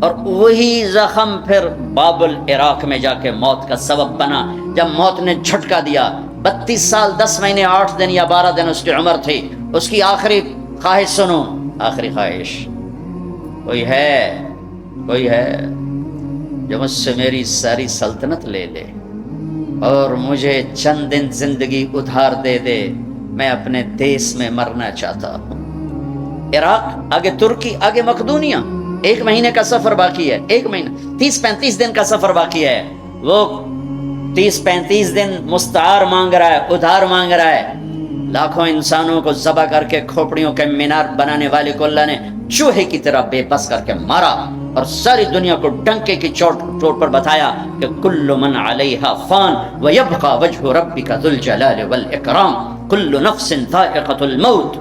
اور وہی زخم پھر بابل عراق میں جا کے موت کا سبب بنا۔ جب موت نے جھٹکا دیا، 32 سال 10 مہینے 8 دن یا 12 دن اس کی عمر تھی، اس کی آخری خواہش سنو، آخری خواہش، کوئی ہے جو مجھ سے میری ساری سلطنت لے لے اور مجھے چند دن زندگی ادھار دے دے، میں اپنے دیس میں مرنا چاہتا ہوں۔ عراق، آگے ترکی، آگے مقدونیہ، 1 مہینے کا سفر باقی ہے، 1 مہینہ 30-35 دن کا سفر باقی ہے۔ وہ 30-35 دن مستعار مانگ رہا ہے، ادھار مانگ رہا ہے۔ لاکھوں انسانوں کو ذبح کر کے کھوپڑیوں کے مینار بنانے والے کو اللہ نے چوہے کی طرح بے بس کر کے مارا، اور ساری دنیا کو ڈنکے کی چوٹ پر بتایا کہ کل من علیہا فان ویبقى وجہ ربک ذو الجلال والاکرام، کل نفس ذائقۃ الموت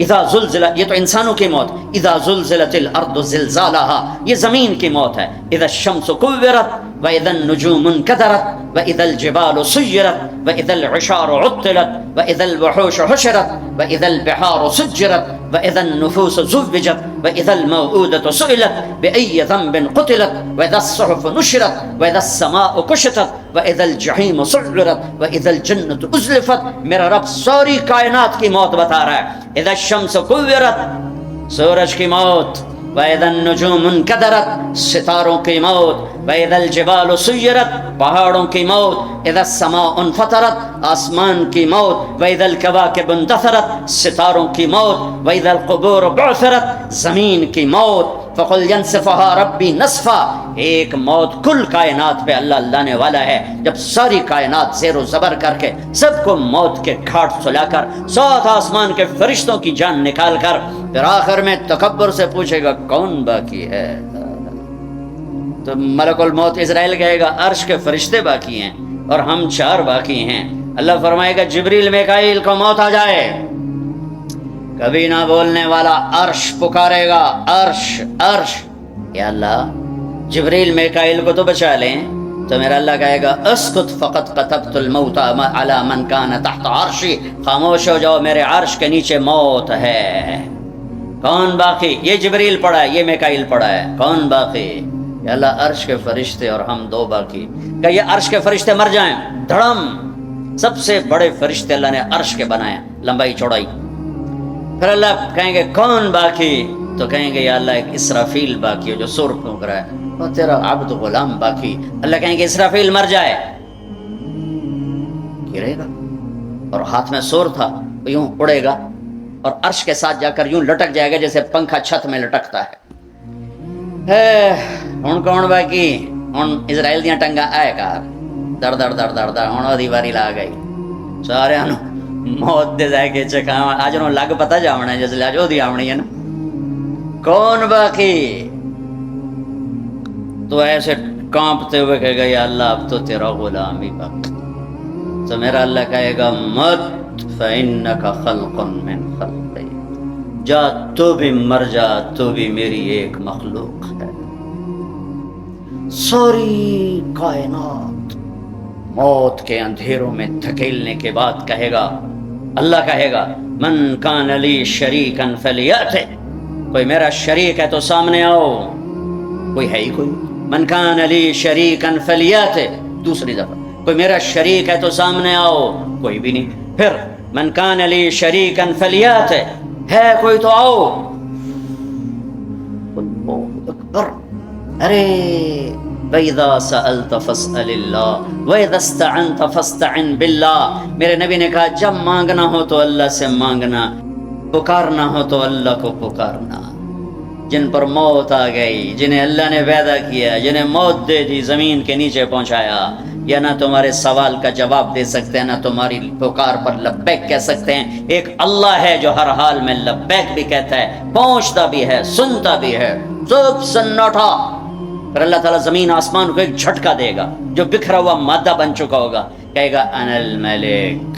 اذا زلزلہ، یہ تو انسانوں کی موت، اذا زلزلت الارض زلزالها، یہ زمین کی موت ہے، اذا الشمس کورت واذا النجوم انکدرت واذا الجبال سیرت واذا العشار عطلت واذا الوحوش حشرت واذا البحار سجرت واذا النفوس زوجت واذا الموءودة سئلت بأي ذنب قتلت واذا الصحف نشرت واذا السماء كشطت واذا الجحيم سعرت واذا الجنة ازلفت۔ میرا رب ساری کائنات کی موت بتا رہا ہے، اذا الشمس کورت، سورج کی موت، وَإِذَا النُّجُومُ انْكَدَرَتْ، ستاروں کی موت، وَإِذَا الْجِبَالُ سُيِّرَتْ، پہاڑوں کی موت، اِذَا السَّمَاءُ انْفَطَرَتْ، آسمان کی موت، وَإِذَا الْكَوَاكِبُ انْتَثَرَتْ، ستاروں کی موت، وَإِذَا الْقُبُورُ بُعْثِرَتْ، زمین کی موت، فَقُلْ يَنْسِفُهَا رَبِّي نَسْفًا۔ ایک موت کل کائنات پہ اللہ لانے والا ہے، جب ساری کائنات زیر و زبر کر کے سب کو موت کے گھاٹ سلا کر 7 آسمان کے فرشتوں کی جان نکال کر پھر آخر میں تکبر سے پوچھے گا کون باقی ہے، تو ملک الموت اسرائیل کہے گا عرش کے فرشتے باقی ہیں اور ہم 4 باقی ہیں۔ اللہ فرمائے گا جبریل میکائیل کو موت آ جائے، کبھی نہ بولنے والا عرش پکارے گا، عرش عرش، یا اللہ جبریل میکائیل کو تو بچا لیں، تو میرا اللہ کہے گا اسکت فقط کتبت الموت علی من کان تحت عرشی، خاموش ہو جاؤ، میرے عرش کے نیچے موت ہے۔ کون باقی؟ یہ جبریل پڑھا ہے، یہ میکائیل پڑھا ہے، کون باقی؟ یا اللہ عرش کے فرشتے اور ہم دو باقی۔ کہ یہ عرش کے فرشتے مر جائیں، دھڑم، سب سے بڑے فرشتے اللہ نے عرش کے بنائے، لمبائی چوڑائی۔ پھر اللہ کہیں گے کون باقی؟ تو کہیں گے یا اللہ ایک اسرافیل باقی ہے جو سور پھونک رہا ہے، اور تیرا عبد غلام باقی۔ اللہ کہیں گے اسرافیل مر جائے، گرے گا اور ہاتھ میں سور تھا، یوں اڑے گا اور عرش کے ساتھ جا کر یوں لٹک جائے گا جیسے پنکھا چھت میں لٹکتا ہے۔ ہن کون باقی؟ ہن اسرائیل دیاں ٹنگاں آئے کار در در در در در، ہن دی واری لا گئی، سارے موت دے جائے کے چکھاواں، اج نوں لگ پتہ جاونا جس لے جو دی آونی ہے نا، کون باقی؟ تو ایسے کانپتے ہوئے کہے گا یا اللہ اب تو تیرا غلام ہی باقی۔ تو میرا اللہ کہے گا مت فإنک خلق من خلقی، جا تو بھی مر جا، تو بھی میری ایک مخلوق ہے۔ ساری کائنات موت کے اندھیروں میں دھکیلنے کے بعد کہے گا، اللہ کہے گا من کان لی شریکا فلیأتِ، کوئی میرا شریک ہے تو سامنے آؤ، کوئی ہے ہی کوئی؟ من کان لی شریکا فلیأتِ، دوسری دفعہ کوئی میرا شریک ہے تو سامنے آؤ، کوئی بھی نہیں۔ پھر من کان لی شریکا فلیأتِ، ہے کوئی تو آؤ، اللہ اکبر۔ ارے وَإِذَا سَأَلْتَ فَاسْأَلِ اللَّهِ وَإِذَا اسْتَعَنْتَ فَاسْتَعِنْ بِاللَّهِ، میرے نبی نے کہا جب مانگنا ہو تو اللہ سے مانگنا، پکارنا ہو تو اللہ کو پکارنا۔ جن پر موت آ گئی، جنہیں اللہ نے پیدا کیا، جنہیں موت دے دی، زمین کے نیچے پہنچایا، یا نہ تمہارے سوال کا جواب دے سکتے ہیں، نہ تمہاری پکار پر لبیک کہہ سکتے ہیں، ایک اللہ ہے جو ہر حال میں لبیک بھی کہتا ہے، پہنچتا بھی ہے، سنتا بھی ہے، سب سناٹا۔ پھر اللہ تعالیٰ زمین آسمان کو ایک جھٹکا دے گا جو بکھرا ہوا مادہ بن چکا ہوگا، کہے گا انا الملک،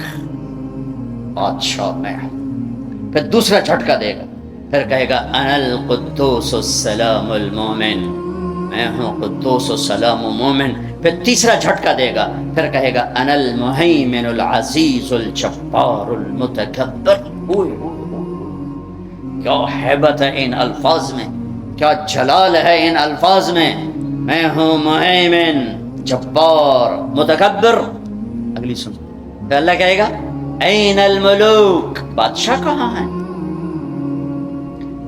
بادشاہ میں ہوں۔ پھر دوسرا جھٹکا دے گا، پھر کہے گا انا القدوس السلام المومن، میں ہوں قدوس السلام مومن۔ پھر تیسرا جھٹکا دے گا، پھر کہے گا انا المہیمن العزیز الجبار المتکبر۔ کیا ہیبت ہے ان الفاظ میں، کیا جلال ہے ان الفاظ میں ہوں مہیمن، جبار، متکبر۔ اگلی سن، تو اللہ کہے گا این الملوک، بادشاہ کہاں ہیں؟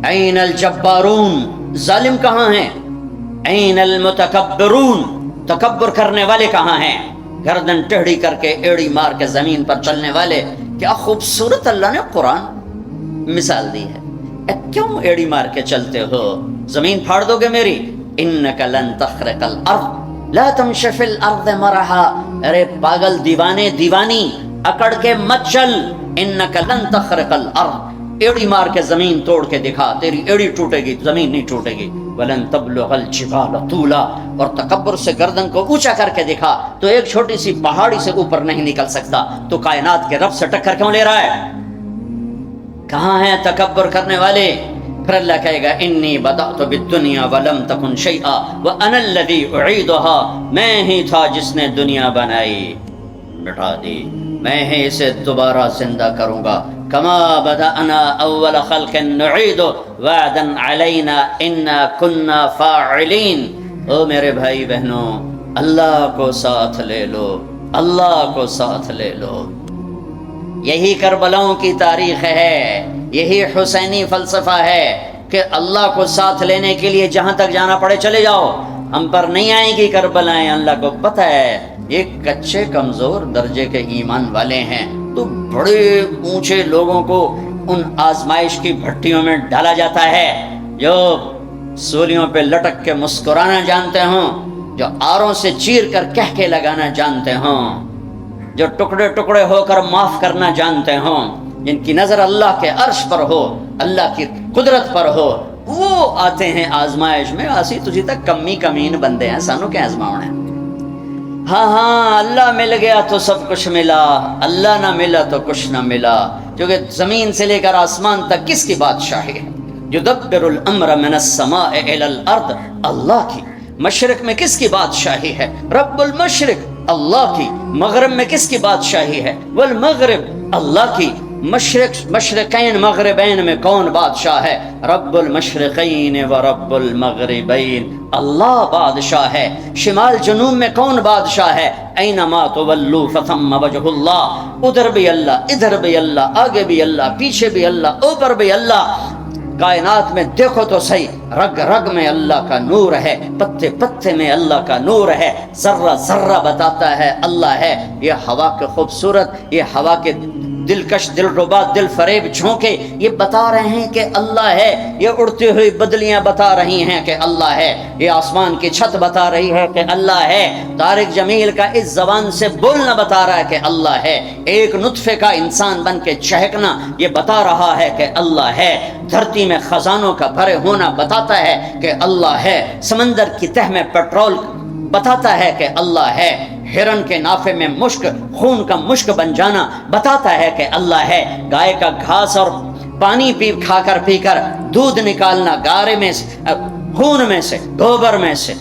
این الجبارون، ظالم کہاں ہیں؟ این المتکبرون، تکبر کرنے والے کہاں ہیں؟ گردن ٹیڑھی کر کے ایڑی مار کے زمین پر چلنے والے۔ کیا خوبصورت اللہ نے قرآن مثال دی ہے۔ کیوں ایڑی مار کے چلتے ہو؟ زمین پھاڑ دو گے میری؟ انک لن تخرق الارض لا تمشی فی الارض مرحا، ارے پاگل دیوانے دیوانی اکڑ کے مت چل، انک لن تخرق الارض، ایڑی مار کے زمین توڑ کے دکھا، تیری ایڑی ٹوٹے گی، زمین نہیں ٹوٹے گی۔ ولن تبلغ الجبال طولا، اور تکبر سے گردن کو اونچا کر کے دکھا تو ایک چھوٹی سی پہاڑی سے اوپر نہیں نکل سکتا، تو کائنات کے رب سے ٹکر کیوں لے رہا ہے؟ کہاں ہیں تکبر کرنے والے؟ پھر اللہ کہے گا انی بدأت بالدنیا ولم تکن شیئا وانا الذی اعیدها، میں ہی تھا جس نے دنیا بنائی، مٹا دی، میں ہی اسے دوبارہ زندہ کروں گا۔ کما بدأنا اول خلق نعید وعدا علینا انا کنا فاعلین۔ او میرے بھائی بہنوں، اللہ کو ساتھ لے لو، اللہ کو ساتھ لے لو۔ یہی کربلاؤں کی تاریخ ہے، یہی حسینی فلسفہ ہے کہ اللہ کو ساتھ لینے کے لیے جہاں تک جانا پڑے چلے جاؤ، ہم پر نہیں آئیں گی کربلائیں۔ اللہ کو پتہ ہے یہ کچے کمزور درجے کے ایمان والے ہیں، تو بڑے اونچے لوگوں کو ان آزمائش کی بھٹیوں میں ڈالا جاتا ہے، جو سولیوں پہ لٹک کے مسکرانا جانتے ہوں، جو آروں سے چیر کر کہہ کے لگانا جانتے ہوں، جو ٹکڑے ٹکڑے ہو کر معاف کرنا جانتے ہوں، جن کی نظر اللہ کے عرش پر ہو، اللہ کی قدرت پر ہو، وہ آتے ہیں آزمائش میں۔ اسی تجھی تک کمی کمین بندے ہیں، سانو کیا آزماؤنا ہے؟ ہاں اللہ مل گیا تو سب کچھ ملا، اللہ نہ ملا تو کچھ نہ ملا، کیونکہ زمین سے لے کر آسمان تک کس کی بادشاہی ہے؟ یدبر الامر من السماء الى الارض، اللہ کی۔ مشرق میں کس کی بادشاہی ہے؟ رب المشرق اللہ کی. مغرب میں کس کی بادشاہی ہے؟ والمغرب اللہ کی. مشرقین مغربین میں کون بادشاہ ہے؟ رب المشرقین و رب المغربین، اللہ بادشاہ ہے. شمال جنوب میں کون بادشاہ ہے؟ اینما تولوا فثم وجہ اللہ، ادھر بھی اللہ، ادھر بھی اللہ، آگے بھی اللہ، پیچھے بھی اللہ، اوپر بھی اللہ. کائنات میں دیکھو تو صحیح، رگ رگ میں اللہ کا نور ہے، پتے پتے میں اللہ کا نور ہے، ذرہ ذرہ بتاتا ہے اللہ ہے. یہ ہوا کے خوبصورت، یہ ہوا کے دلکش، دل ربا، دل فریب جھونکے یہ بتا رہے ہیں کہ اللہ ہے. یہ اڑتی ہوئی بدلیاں بتا رہی ہیں کہ اللہ ہے. یہ آسمان کی چھت بتا رہی ہے کہ اللہ ہے. طارق جمیل کا اس زبان سے بولنا بتا رہا ہے کہ اللہ ہے. ایک نطفے کا انسان بن کے چہکنا یہ بتا رہا ہے کہ اللہ ہے. دھرتی میں خزانوں کا بھرے ہونا بتاتا ہے کہ اللہ ہے. سمندر کی تہ میں پیٹرول بتاتا ہے کہ اللہ ہے. ہرن کے نافے میں مشک، خون کا مشک بن جانا بتاتا ہے کہ اللہ ہے. گائے کا گھاس اور پانی کھا کر پی کر دودھ نکالنا، گارے میں سے، خون میں سے، گوبر میں سے،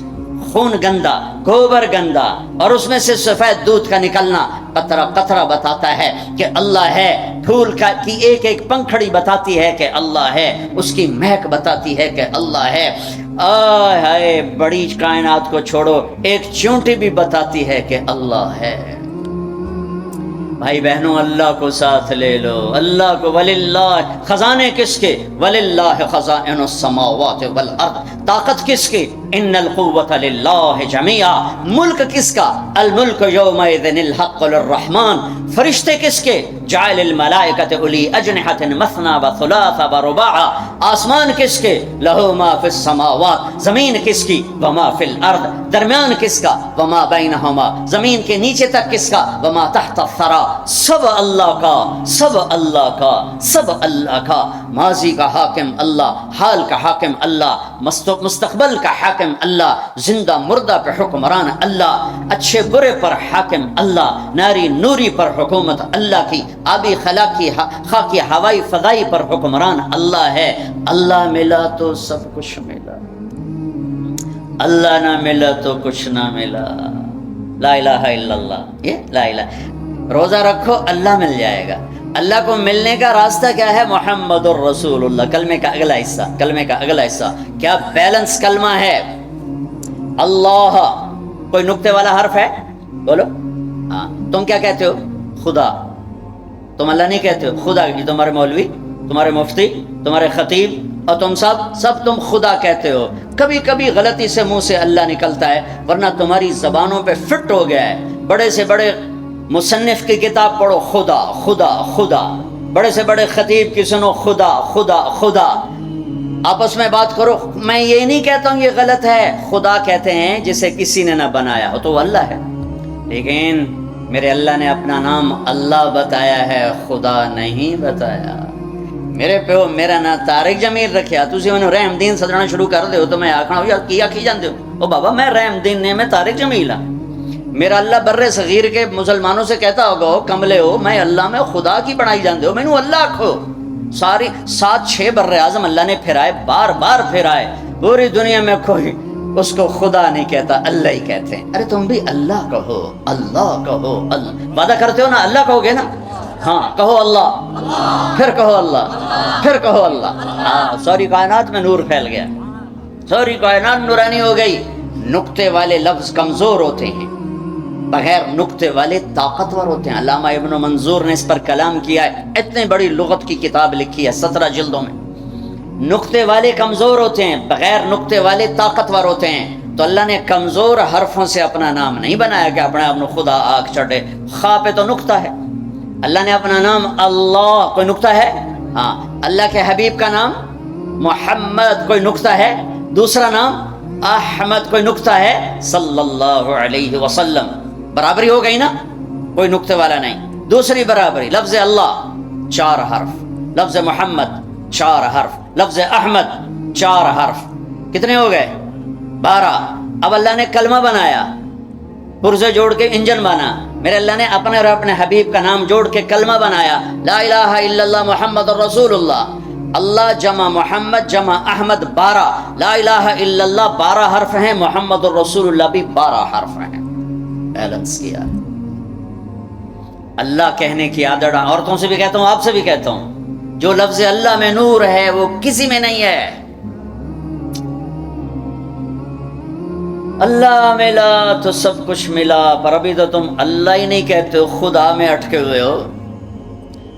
خون گندا، گوبر گندا، اور اس میں سے سفید دودھ کا نکلنا قطرہ قطرہ بتاتا ہے کہ اللہ ہے. پھول کی ایک ایک پنکھڑی بتاتی ہے کہ اللہ ہے. اس کی مہک بتاتی ہے کہ اللہ ہے. آئے ہائے، بڑی کائنات کو چھوڑو، ایک چونٹی بھی بتاتی ہے کہ اللہ ہے. بھائی بہنوں، اللہ کو ساتھ لے لو، اللہ کو. وللہ، خزانے کس کے؟ وللہ خزائن السماوات والارض. طاقت کس کی؟ ان القوة للہ جمیعا. ملک کس کا؟ الملک یومئذ الحق للرحمن. فرشتے کس کے؟ جعل الملائکۃ اولی اجنحۃ مثنی وثلاث ورباع. آسمان کس کے؟ لہ ما فی السماوات. زمین کس کی؟ وما فی الارض. درمیان کس کا؟ وما بینہما. زمین کے نیچے تک کس کا؟ وما تحت الثری. سب اللہ کا، سب اللہ کا، سب اللہ کا. ماضی کا حاکم اللہ، حال کا حاکم اللہ، مستقبل کا حاکم اللہ، زندہ مردہ پہ حکمران اللہ، اچھے برے پر حاکم اللہ، ناری نوری پر حکومت اللہ کی، آبی خلاقی خاکی ہوائی فضائی پر حکمران اللہ ہے. اللہ ملا تو سب کچھ ملا، اللہ نہ ملا تو کچھ نہ ملا. لا الہ الا اللہ. یہ لا الہ. روزہ رکھو اللہ مل جائے گا. اللہ کو ملنے کا راستہ کیا ہے؟ محمد الرسول اللہ. کلمے کا اگلا حصہ، کلمے کا اگلا حصہ کیا بیلنس کلمہ ہے. اللہ، کوئی نقطے والا حرف ہے؟ بولو. ہاں. تم کیا کہتے ہو؟ خدا. تم اللہ نہیں کہتے ہو، خدا. یہ تمہارے مولوی، تمہارے مفتی، تمہارے خطیب اور تم سب تم خدا کہتے ہو. کبھی کبھی غلطی سے منہ سے اللہ نکلتا ہے، ورنہ تمہاری زبانوں پہ فٹ ہو گیا ہے. بڑے سے بڑے مصنف کی کتاب پڑھو، خدا خدا خدا. بڑے سے بڑے خطیب کی سنو، خدا خدا خدا. آپس میں بات کرو. میں یہ نہیں کہتا ہوں یہ غلط ہے. خدا کہتے ہیں جسے کسی نے نہ بنایا ہو تو وہ اللہ ہے. لیکن میرے اللہ نے اپنا نام اللہ بتایا ہے، خدا نہیں بتایا. میرے پیو میرا نا طارق جمیل رکھیا، تسی انہوں رحم دین سدنا شروع کر دے ہو تو میں آکھنا ہو یا کیا کی جاندے ہو. او بابا میں رحم دین نے، میں طارق جمیل ہاں. میرا اللہ بر صغیر کے مسلمانوں سے کہتا ہوگا ہو کملے ہو، میں اللہ میں خدا کی بنائی جاندے ہو، میں نو اللہ کھو. ساری 7-6 بر اعظم اللہ نے پھرائے، بار بار پھرائے. پوری دنیا میں کوئی اس کو خدا نہیں کہتا، اللہ ہی کہتے ہیں. ارے تم بھی اللہ کہو، اللہ کہو. اللہ وعدہ کرتے ہو نا اللہ کہو گے نا؟ ہاں کہو اللہ، پھر کہو اللہ، پھر کہو اللہ. ہاں ساری کائنات میں نور پھیل گیا، ساری کائنات نورانی ہو گئی. نقطے والے لفظ کمزور ہوتے ہیں، بغیر نقطے والے طاقتور ہوتے ہیں. علامہ ابن منظور نے اس پر کلام کیا ہے، اتنی بڑی لغت کی کتاب لکھی ہے 17 جلدوں میں. نقطے والے کمزور ہوتے ہیں، بغیر نقطے والے طاقتور ہوتے ہیں. تو اللہ نے کمزور حرفوں سے اپنا نام نہیں بنایا کہ اپنے آپ کو خدا آنکھ چڑھے. خا پہ تو نقطہ ہے. اللہ نے اپنا نام اللہ، کوئی نقطہ ہے؟ ہاں. اللہ کے حبیب کا نام محمد، کوئی نقطہ ہے؟ دوسرا نام احمد، کوئی نقطہ ہے؟ صلی اللہ علیہ وسلم. برابری ہو گئی نا، کوئی نقطے والا نہیں. دوسری برابری، لفظ اللہ 4 حرف، لفظ محمد 4 حرف، لفظ احمد 4 حرف. کتنے ہو گئے؟ 12. اب اللہ نے کلمہ بنایا، پرزے جوڑ کے انجن بنا. میرے اللہ نے اپنے اور اپنے حبیب کا نام جوڑ کے کلمہ بنایا، لا الہ الا اللہ محمد الرسول اللہ. اللہ جمع محمد جمع احمد 12، لا الہ الا اللہ 12 حرف ہیں، محمد الرسول اللہ بھی 12 حرف ہیں، بیلنس کیا ہے۔ اللہ کہنے کی عادت عورتوں سے بھی کہتا ہوں، آپ سے بھی کہتا ہوں، جو لفظ اللہ میں نور ہے وہ کسی میں نہیں ہے۔ اللہ ملا تو سب کچھ ملا، پر ابھی تو تم اللہ ہی نہیں کہتے ہو، خدا میں اٹکے ہوئے ہو۔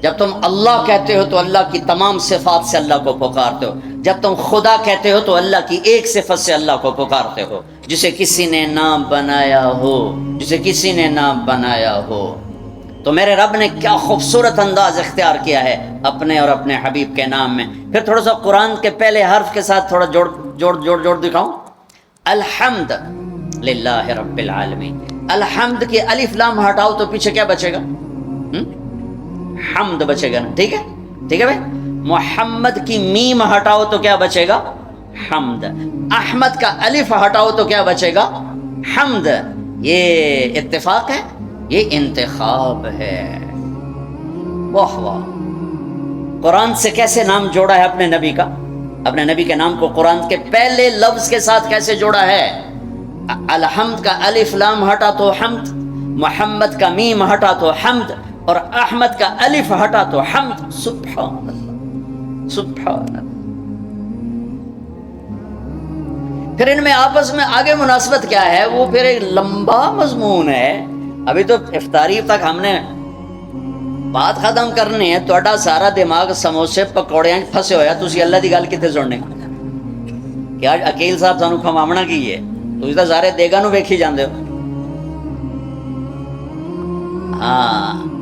جب تم اللہ کہتے ہو تو اللہ کی تمام صفات سے اللہ کو پکارتے ہو، جب تم خدا کہتے ہو تو اللہ کی ایک صفت سے اللہ کو پکارتے ہو، جسے کسی نے نہ بنایا ہو، جسے کسی نے نہ بنایا ہو۔ تو میرے رب نے کیا خوبصورت انداز اختیار کیا ہے اپنے اور اپنے حبیب کے نام میں۔ پھر تھوڑا سا قرآن کے پہلے حرف کے ساتھ تھوڑا جوڑ دکھاؤں۔ الحمد للہ رب العالمین، الحمد کی الف لام ہٹاؤ تو پیچھے کیا بچے گا؟ حمد بچے گا نا، ٹھیک ہے ٹھیک ہے بھائی۔ محمد کی میم ہٹاؤ تو کیا بچے گا؟ حمد۔ احمد کا الف ہٹاؤ تو کیا بچے گا؟ حمد۔ یہ اتفاق ہے، یہ انتخاب ہے۔ واہ واہ، قرآن سے کیسے نام جوڑا ہے اپنے نبی کا، اپنے نبی کے نام کو قرآن کے پہلے لفظ کے ساتھ کیسے جوڑا ہے۔ الحمد کا الف لام ہٹا تو حمد، محمد کا میم ہٹا تو حمد، اور احمد کا الف ہٹا تو حمد۔ سبحان اللہ سبحان اللہ۔ پھر ان میں آپس میں آگے مناسبت کیا ہے، وہ پھر ایک لمبا مضمون ہے۔ ابھی تو افطاری تک ہم نے بات ختم کرنی ہے، تھوڑا سارا دماغ سموسے پکوڑے پھنسے ہویا، تسی اللہ دی گل کتے سننے کہ آج اکیل صاحب سانو کھمامنا کی ہے، تسی تو سارے دیگا نو ویکھی جاندے ہو۔ ہاں،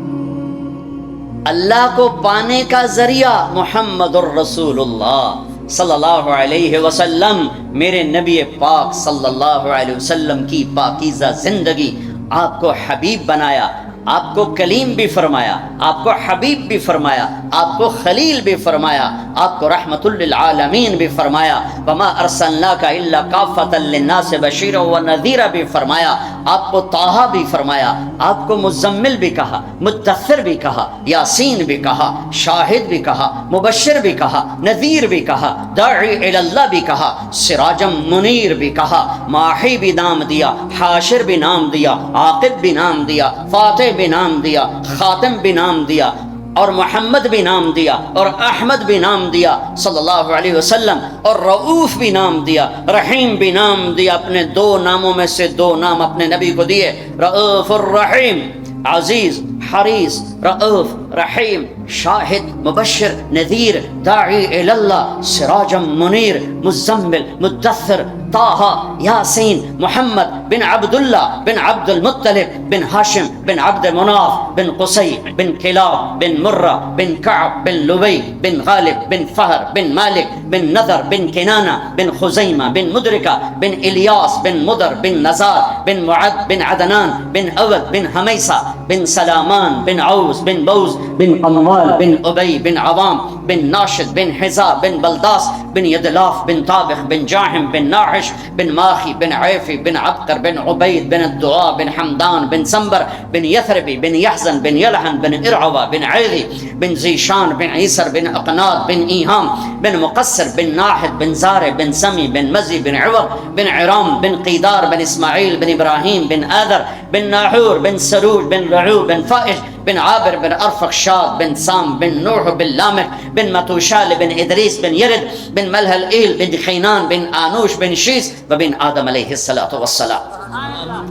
اللہ کو پانے کا ذریعہ محمد الرسول اللہ صلی اللہ علیہ وسلم، میرے نبی پاک صلی اللہ علیہ وسلم کی پاکیزہ زندگی آپ کو حبیب بنایا، آپ کو کلیم بھی فرمایا، آپ کو حبیب بھی فرمایا، آپ کو خلیل بھی فرمایا، آپ کو رحمت للعالمین بھی فرمایا، وما ارسلناک الا کافۃ للناس بشیرا ونذیرا بھی فرمایا، آپ کو طٰہٰ بھی فرمایا، آپ کو مزمل بھی کہا، مدثر بھی کہا، یاسین بھی کہا، شاہد بھی کہا، مبشر بھی کہا، نذیر بھی کہا، داعی الی اللہ بھی کہا، سراجم منیر بھی کہا، ماحی بھی نام دیا، حاشر بھی نام دیا، عاقب بھی نام دیا، فاتح بھی نام دیا، خاتم بھی نام دیا، اور محمد بھی نام دیا، اور احمد بھی نام دیا صلی اللہ علیہ وسلم، اور رؤوف بھی نام دیا، رحیم بھی نام دیا۔ اپنے 2 ناموں میں سے 2 نام اپنے نبی کو دیے، رؤوف الرحیم، عزیز حریص، رؤوف رحیم، شاہد مبشر نذیر، داعی الی اللہ، سراجم منیر، مزمل مدثر، طٰہٰ، یاسین، محمد بن عبداللہ بن عبد المطلب بن ہاشم بن عبد مناف بن قصی بن کلاب بن مرہ بن کعب بن لبی بن غالب بن فہر بن مالک بن نذر بن کنانہ بن خزیمہ بن مدرکہ بن الیاس بن مدر بن نزار بن معد بن عدنان بن اود بن حمیسہ بن سلامان بن عوس بن بوز بن قنوال بن ابی بن عوام بن ناشد بن حزا بن بلداس بن یدلاف بن طابخ بن جاحم بن ناحش بن ماخی بن عیفی بن عبقر بن عبید بن الدعاء بن حمدان بن سنبر بن یثربی بن یحزن بن یلحن بن ارعوہ بن عیدی بن زیشان بن عیسر بن اقناد بن ایہام بن مقصر بن ناحد بن زارع بن سمی بن مزی بن عوق بن عرام بن قیدار بن اسماعیل بن ابراہیم بن آذر بن ناحور بن سروج بن رعو بن فائش بن عابر بن ارفخشاد بن سام بن نوح بن لامح بن متوشال بن ادریس بن یرد بن ملہل ایل بن خینان بن آنوش بن شیس وبن آدم علیہ الصلوۃ والسلام۔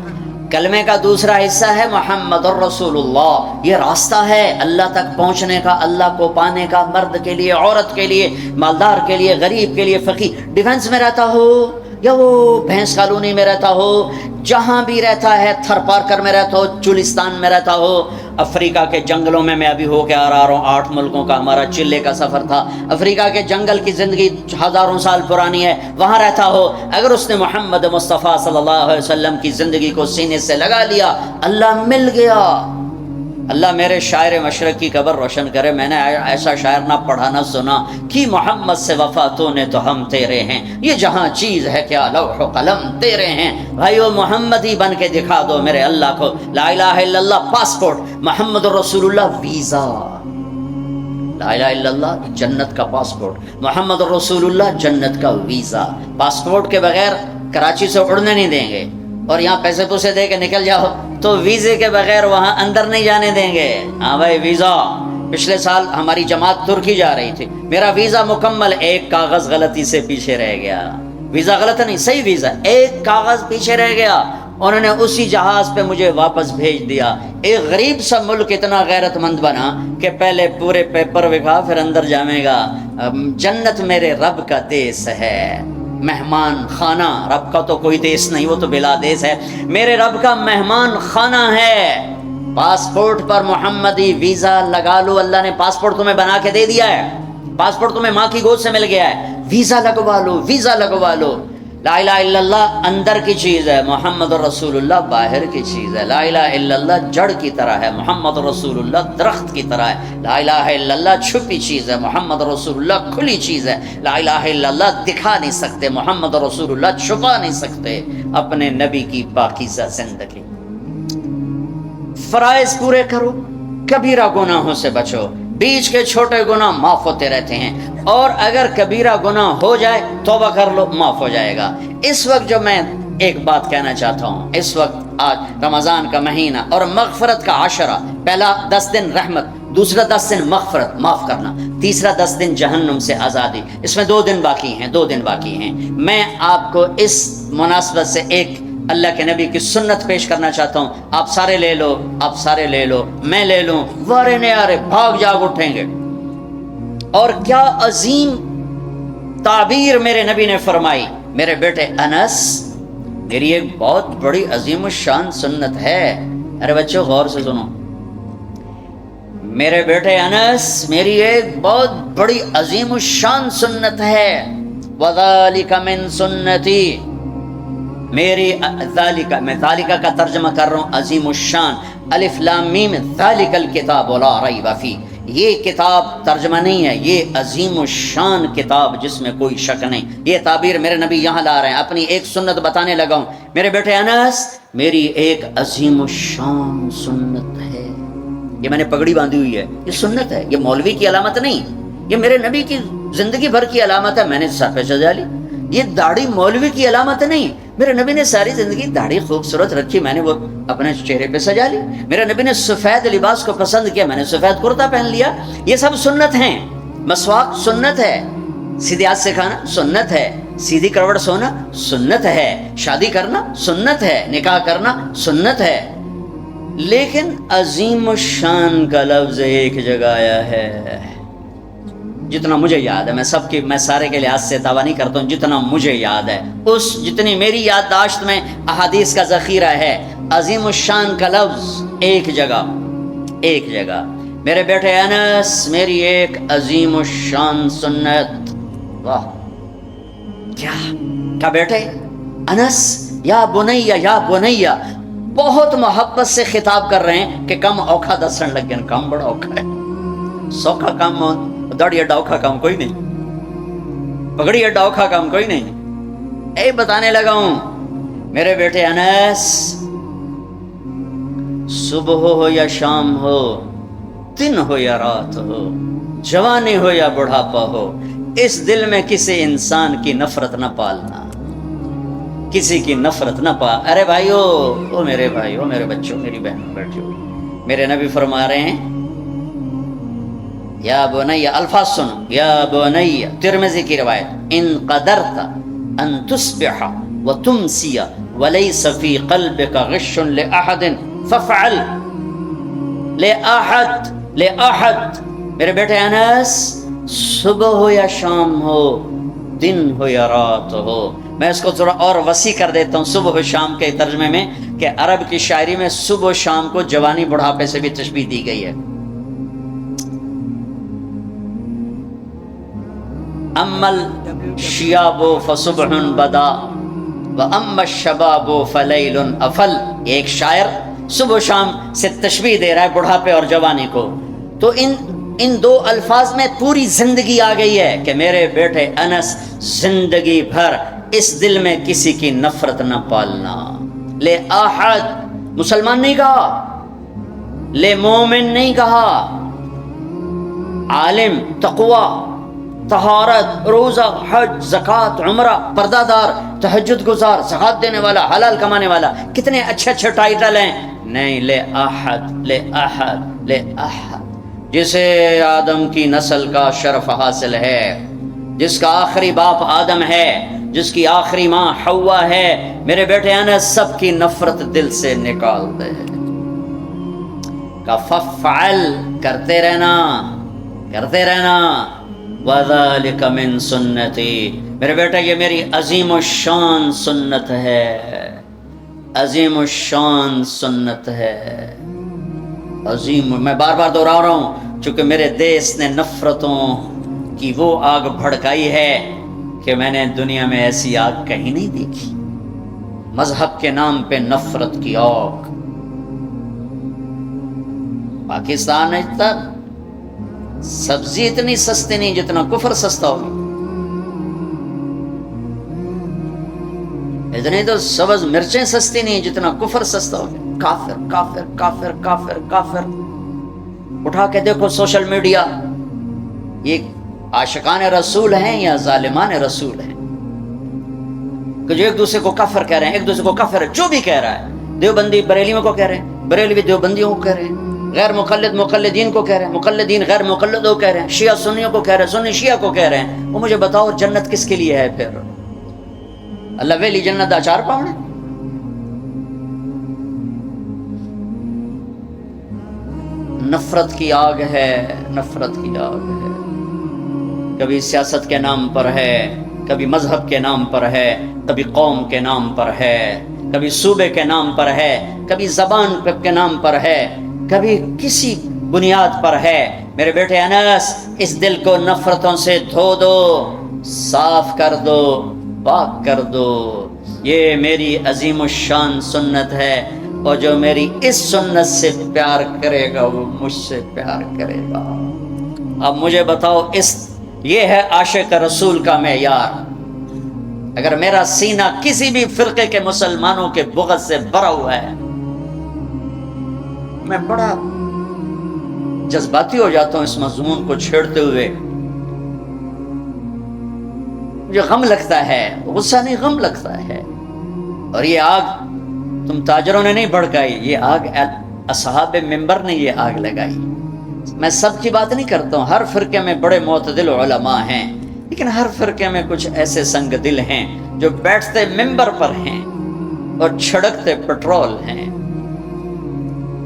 کلمے کا دوسرا حصہ ہے محمد الرسول اللہ۔ یہ راستہ ہے اللہ تک پہنچنے کا، اللہ کو پانے کا، مرد کے لیے، عورت کے لیے، مالدار کے لیے، غریب کے لیے، فقیر، ڈیفنس میں رہتا ہو یا وہ بھینس کالونی میں رہتا ہو، جہاں بھی رہتا ہے، تھر پارکر میں رہتا ہو، چولستان میں رہتا ہو، افریقہ کے جنگلوں میں ابھی ہو کے آ رہا ہوں، 8 ملکوں کا ہمارا چلے کا سفر تھا، افریقہ کے جنگل کی زندگی ہزاروں سال پرانی ہے، وہاں رہتا ہو، اگر اس نے محمد مصطفیٰ صلی اللہ علیہ وسلم کی زندگی کو سینے سے لگا لیا، اللہ مل گیا۔ اللہ میرے شاعر مشرق کی قبر روشن کرے، میں نے ایسا شاعر نہ پڑھا نہ سنا کہ محمد سے وفا تو نے تو ہم تیرے ہیں، یہ جہاں چیز ہے کیا لوح و قلم تیرے ہیں۔ بھائیو محمد ہی بن کے دکھا دو میرے اللہ کو، لا الہ الا اللہ پاسپورٹ، محمد رسول اللہ ویزا، لا الہ الا اللہ جنت کا پاسپورٹ، محمد رسول اللہ جنت کا ویزا۔ پاسپورٹ کے بغیر کراچی سے اڑنے نہیں دیں گے، اور یہاں پیسے پوسے دے کے نکل جاؤ تو ویزے کے بغیر وہاں اندر نہیں جانے دیں گے۔ ہاں بھائی ویزا، پچھلے سال ہماری جماعت ترکی جا رہی تھی، میرا ویزا مکمل، ایک کاغذ غلطی سے پیچھے رہ گیا، ویزا غلط نہیں صحیح ویزا، ایک کاغذ پیچھے رہ گیا، انہوں نے اسی جہاز پہ مجھے واپس بھیج دیا۔ ایک غریب سا ملک اتنا غیرت مند بنا کہ پہلے پورے پیپر دکھا پھر اندر جامے گا۔ جنت میرے رب کا دیس ہے، مہمان خانہ، رب کا تو کوئی دیس نہیں، وہ تو بلا دیس ہے، میرے رب کا مہمان خانہ ہے۔ پاسپورٹ پر محمدی ویزا لگا لو، اللہ نے پاسپورٹ تمہیں بنا کے دے دیا ہے، پاسپورٹ تمہیں ماں کی گود سے مل گیا ہے، ویزا لگوا لو، ویزا لگوا لو۔ لا الہ الا اللہ اندر کی چیز ہے، محمد رسول اللہ باہر کی چیز ہے۔ لا الہ الا اللہ جڑ کی طرح ہے، محمد رسول اللہ درخت کی طرح ہے۔ لا الہ الا اللہ چھپی چیز ہے، محمد رسول اللہ کھلی چیز ہے۔ لا الہ الا اللہ دکھا نہیں سکتے، محمد رسول اللہ چھپا نہیں سکتے اپنے نبی کی پاکیزہ زندگی۔ فرائض پورے کرو، کبیرہ گناہوں سے بچو، بیچ کے چھوٹے گناہ معاف ہوتے رہتے ہیں، اور اگر کبیرہ گناہ ہو جائے توبہ کر لو، معاف ہو جائے گا۔ اس وقت جو میں ایک بات کہنا چاہتا ہوں، اس وقت آج رمضان کا مہینہ اور مغفرت کا عشرہ، پہلا 10 دن رحمت، دوسرا 10 دن مغفرت معاف کرنا، تیسرا 10 دن جہنم سے آزادی، اس میں 2 دن باقی ہیں، 2 دن باقی ہیں۔ میں آپ کو اس مناسبت سے ایک اللہ کے نبی کی سنت پیش کرنا چاہتا ہوں، آپ سارے لے لو، آپ سارے لے لو، میں لے لوں، وارے نیارے بھاگ جاگ اٹھیں گے۔ اور کیا عظیم تعبیر میرے نبی نے فرمائی، میرے بیٹے انس، میری ایک بہت بڑی عظیم الشان سنت ہے، ارے بچوں غور سے سنو، میرے بیٹے انس میری ایک بہت بڑی عظیم الشان سنت ہے، وَذَلِكَ مِن سُنَّتِي، میری ذالکہ، میں ذالکہ کا ترجمہ کر رہا ہوں عظیم الشان، الف لام میم ذالک الکتاب لا ریب فیہ، یہ کتاب ترجمہ نہیں ہے، یہ عظیم الشان کتاب جس میں کوئی شک نہیں۔ یہ تعبیر میرے نبی یہاں لا رہے ہیں، اپنی ایک سنت بتانے لگا ہوں، میرے بیٹے انس میری ایک عظیم الشان سنت ہے، یہ میں نے پگڑی باندھی ہوئی ہے، یہ سنت ہے، یہ مولوی کی علامت نہیں، یہ میرے نبی کی زندگی بھر کی علامت ہے، میں نے سر پہ سجا لی، یہ داڑھی مولوی کی علامت نہیں، میرے نبی نے ساری زندگی داڑھی خوبصورت رکھی، میں نے وہ اپنے چہرے پہ سجا لی، میرے نبی نے سفید لباس کو پسند کیا، میں نے سفید کرتا پہن لیا، یہ سب سنت ہیں۔ مسواک سنت ہے، سیدھے ہاتھ سے کھانا سنت ہے، سیدھی کروٹ سونا سنت ہے، شادی کرنا سنت ہے، نکاح کرنا سنت ہے، لیکن عظیم الشان کا لفظ ایک جگہ آیا ہے، جتنا مجھے یاد ہے، میں سارے کے لحاظ سے دعویٰ نہیں کرتا ہوں، جتنا مجھے یاد ہے، جتنی میری یادداشت میں احادیث کا ذخیرہ ہے، عظیم الشان کا لفظ ایک جگہ، میرے بیٹے انس میری ایک عظیم الشان سنت، واہ کیا بیٹے انس، یا بنیا، بہت محبت سے خطاب کر رہے ہیں کہ کم اوکھا دسن لگ گیا، کام بڑا اوکھا ہے، سوکھا کام داڑھی اڈا اوکھا کام کوئی نہیں، پگڑی اڈا اوکھا کام کوئی نہیں، اے بتانے لگا ہوں میرے بیٹے انس، صبح ہو یا شام ہو، دن ہو یا رات ہو، جوانی ہو یا بڑھاپا ہو، اس دل میں کسی انسان کی نفرت نہ پالنا، کسی کی نفرت نہ پال۔ ارے بھائیو، او میرے بھائیو، میرے بچوں، میری بہنوں، بیٹھو، میرے نبی فرما رہے ہیں یا بنی، الفاظ سنو، یا بنی، ترمذی کی روایت، ان قدرت ان تصبح وتمسی وليس في قلبك غش لأحد فافعل، لأحد، میرے بیٹے انس، صبح ہو یا شام ہو، دن ہو یا رات ہو، میں اس کو تھوڑا اور وسیع کر دیتا ہوں صبح و شام کے ترجمے میں، کہ عرب کی شاعری میں صبح و شام کو جوانی بڑھاپے سے بھی تشبیہ دی گئی ہے۔ اما الشیاب فصبح بدا واما الشباب فلیل افل، ایک شاعر صبح و شام سے تشبیہ دے رہا ہے بڑھاپے اور جوانی کو، تو ان دو الفاظ میں پوری زندگی آ گئی ہے کہ میرے بیٹے انس زندگی بھر اس دل میں کسی کی نفرت نہ پالنا، لے احد، مسلمان نہیں کہا، لے مومن نہیں کہا، عالم، تقوی، طہارت، روزہ، حج، زکوٰۃ، عمرہ، پردہ دار، تہجد گزار، زکوٰۃ دینے والا، حلال کمانے والا، کتنے اچھے اچھے ٹائٹل ہیں. نہیں، لے احد، لے احد، لے احد، جسے آدم کی نسل کا شرف حاصل ہے، جس کا آخری باپ آدم ہے، جس کی آخری ماں حوا ہے. میرے بیٹے انس، سب کی نفرت دل سے نکال دے. فَفْعَلْ، کرتے رہنا، کرتے رہنا. وَذَلِكَ مِن سُنَّتِي، میرے بیٹے یہ میری عظیم الشان سنت ہے، عظیم الشان سنت ہے. عظیم، میں بار بار دوہرا رہا ہوں، چونکہ میرے دیس نے نفرتوں کی وہ آگ بھڑکائی ہے کہ میں نے دنیا میں ایسی آگ کہیں نہیں دیکھی. مذہب کے نام پہ نفرت کی آگ. پاکستان میں تب سبزی اتنی سستی نہیں جتنا کفر سستا ہوگی. اتنی تو سبز مرچیں سستی نہیں جتنا کفر سستا ہوگی. کافر کافر کافر کافر کافر. اٹھا کے دیکھو سوشل میڈیا، یہ عاشقان رسول ہیں یا ظالمان رسول ہیں کہ جو ایک دوسرے کو کافر کہہ رہے ہیں، ایک دوسرے کو کافر جو بھی کہہ رہا ہے. دیوبندی بریلیوں کو کہہ رہے ہیں، بریلوی دیوبندیوں کو کہہ رہے ہیں، غیر مقلد مقلدین کو کہہ رہے ہیں، مقلدین غیر مقلدوں کو کہہ رہے ہیں، شیعہ سنیوں کو کہہ رہے ہیں، سنی شیعہ کو کہہ رہے ہیں. وہ مجھے بتاؤ جنت کس کے لیے ہے پھر؟ اللہ ویلی جنت آچار پاؤنے. نفرت کی آگ ہے، نفرت کی آگ ہے. کبھی سیاست کے نام پر ہے، کبھی مذہب کے نام پر ہے، کبھی قوم کے نام پر ہے، کبھی صوبے کے نام پر ہے، کبھی زبان کے نام پر ہے، کبھی کسی بنیاد پر ہے. میرے بیٹے انس، اس دل کو نفرتوں سے دھو دو، صاف کر دو، پاک کر دو. یہ میری عظیم الشان سنت ہے، اور جو میری اس سنت سے پیار کرے گا وہ مجھ سے پیار کرے گا. اب مجھے بتاؤ، یہ ہے عاشق رسول کا معیار. اگر میرا سینہ کسی بھی فرقے کے مسلمانوں کے بغض سے بھرا ہوا ہے، میں بڑا جذباتی ہو جاتا ہوں اس مضمون کو چھیڑتے ہوئے. مجھے غم لگتا ہے، غصہ نہیں غم لگتا ہے. اور یہ آگ تم تاجروں نے نہیں بھڑکائی، یہ آگ اصحاب منبر نے یہ آگ لگائی. میں سب کی بات نہیں کرتا ہوں، ہر فرقے میں بڑے معتدل علماء ہیں، لیکن ہر فرقے میں کچھ ایسے سنگ دل ہیں جو بیٹھتے منبر پر ہیں اور چھڑکتے پٹرول ہیں،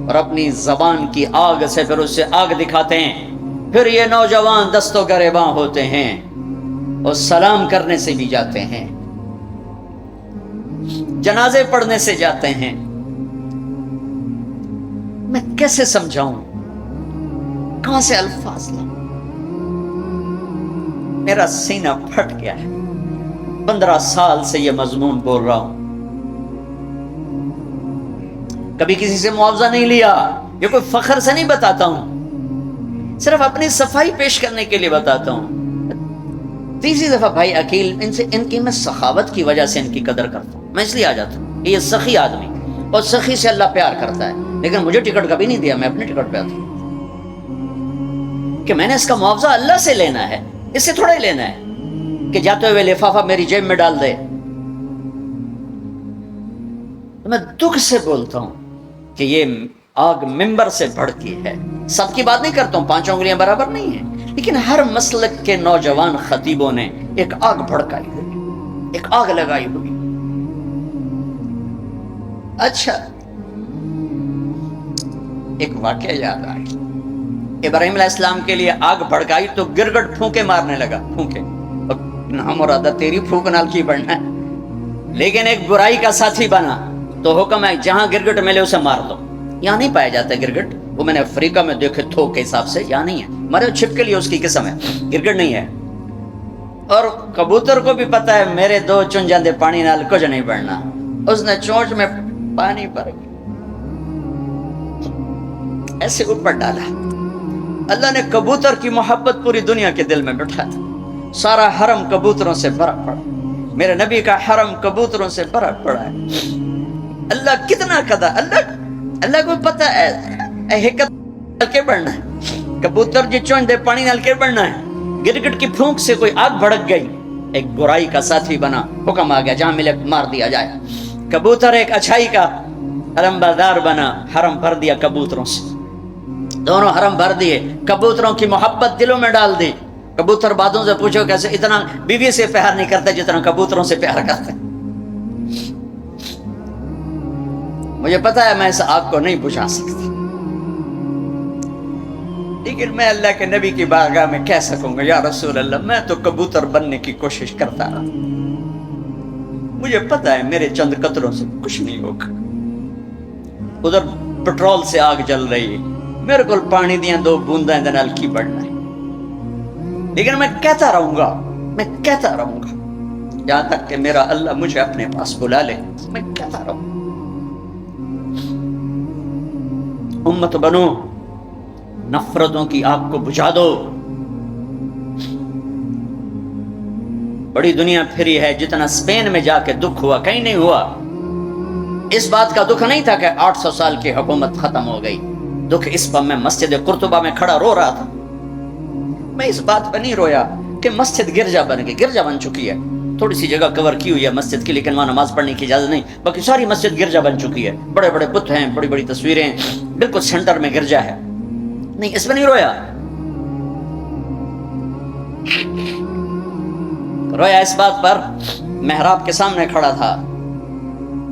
اور اپنی زبان کی آگ سے پھر اسے آگ دکھاتے ہیں. پھر یہ نوجوان دست و گریباں ہوتے ہیں اور سلام کرنے سے بھی جاتے ہیں، جنازے پڑھنے سے جاتے ہیں. میں کیسے سمجھاؤں، کہاں سے الفاظ لاؤں؟ میرا سینہ پھٹ گیا ہے. 15 سال سے یہ مضمون بول رہا ہوں، کبھی کسی سے معاوضہ نہیں لیا. یہ کوئی فخر سے نہیں بتاتا ہوں، صرف اپنی صفائی پیش کرنے کے لیے بتاتا ہوں. تیسری دفعہ بھائی عقیل، ان کی میں سخاوت کی وجہ سے ان کی قدر کرتا ہوں. میں اس لیے آ جاتا ہوں، یہ سخی آدمی، اور سخی سے اللہ پیار کرتا ہے. لیکن مجھے ٹکٹ کبھی نہیں دیا، میں اپنے ٹکٹ پہ آتا ہوں کہ میں نے اس کا معاوضہ اللہ سے لینا ہے، اس سے تھوڑا ہی لینا ہے کہ جاتے ہوئے لفافہ میری جیب میں ڈال دے. میں دکھ سے بولتا ہوں کہ یہ آگ منبر سے بھڑکی ہے. سب کی بات نہیں کرتا ہوں، 5 انگلیاں برابر نہیں ہیں، لیکن ہر مسلک کے نوجوان خطیبوں نے ایک آگ بھڑکائی ہوئی، ایک آگ لگائی ہوئی. اچھا، ایک واقعہ یاد آ گیا. ابراہیم علیہ السلام کے لیے آگ بھڑکائی تو گرگٹ پھونکے مارنے لگا، پھونکے. نام مرادہ تیری پھونک نال کی بڑھنا ہے. لیکن ایک برائی کا ساتھی بنا تو حکم ہے جہاں گرگٹ ملے اسے مار دو. یہاں نہیں پایا جاتا گرگٹ، وہ میں نے افریقہ میں دیکھے تھوک کے حساب سے، یہاں نہیں ہے. مرے چھپ کے لیے اس کی قسم ہے، گرگٹ نہیں ہے. اور کبوتر کو بھی پتا ہے میرے 2 چن جاندے پانی نال کچھ نہیں بڑھنا. اس نے چونچ میں پانی بھر ایسے اوپر ڈالا. اللہ نے کبوتر کی محبت پوری دنیا کے دل میں بٹھا دی. سارا حرم کبوتروں سے بھرا پڑا. میرے نبی کا حرم کبوتروں سے بھرا پڑا ہے. اللہ کتنا قدر، اللہ کو پتہ ہے حکمت کے بڑھنا ہے. کبوتر جی چونچ دے پانی نال گر بڑنا ہے، گرگٹ کی پھونک سے کوئی آگ بھڑک گئی، ایک برائی کا ساتھی بنا، حکم آ گیا جہاں ملے مار دیا جائے۔ کبوتر ایک اچھائی کا علمبردار بنا، حرم بھر دیا کبوتروں سے، دونوں حرم بھر دیے، کبوتروں کی محبت دلوں میں ڈال دی۔ کبوتر بادوں سے پوچھو کیسے اتنا بیوی سے پیار نہیں کرتے جتنا کبوتروں سے پیار کرتے۔ مجھے پتا ہے میں اس آگ کو نہیں بجھا سکتی، لیکن میں اللہ کے نبی کی بارگاہ میں کہہ سکوں گا یا رسول اللہ میں تو کبوتر بننے کی کوشش کرتا رہا، مجھے پتا ہے میرے چند قطروں سے کچھ نہیں ہوگا۔ ادھر پٹرول سے آگ جل رہی ہے، میرے کو پانی دیا 2 بونداں دے نال کی بڑھنا ہے، لیکن میں کہتا رہوں گا، میں کہتا رہوں گا جہاں تک کہ میرا اللہ مجھے اپنے پاس بلا لے، میں کہتا رہوں گا۔ امت بنو، نفرتوں کی آگ کو بجھا دو۔ بڑی دنیا پھری ہے، جتنا اسپین میں جا کے دکھ ہوا کہیں نہیں ہوا۔ اس بات کا دکھ نہیں تھا کہ 800 سال کی حکومت ختم ہو گئی، دکھ اس پر میں مسجد قرطبہ میں کھڑا رو رہا تھا۔ میں اس بات پر نہیں رویا کہ مسجد گرجا بن گئی، گرجا بن چکی ہے، تھوڑی سی جگہ کور کی ہوئی ہے مسجد کی، لیکن وہاں نماز پڑھنے کی اجازت نہیں، باقی ساری مسجد گرجا بن چکی ہے، بڑے بڑے بت ہیں، بڑی بڑی تصویریں ہیں، بالکل سینٹر میں گرجا ہے، نہیں اس میں نہیں رویا۔ رویا اس بات پر محراب کے سامنے کھڑا تھا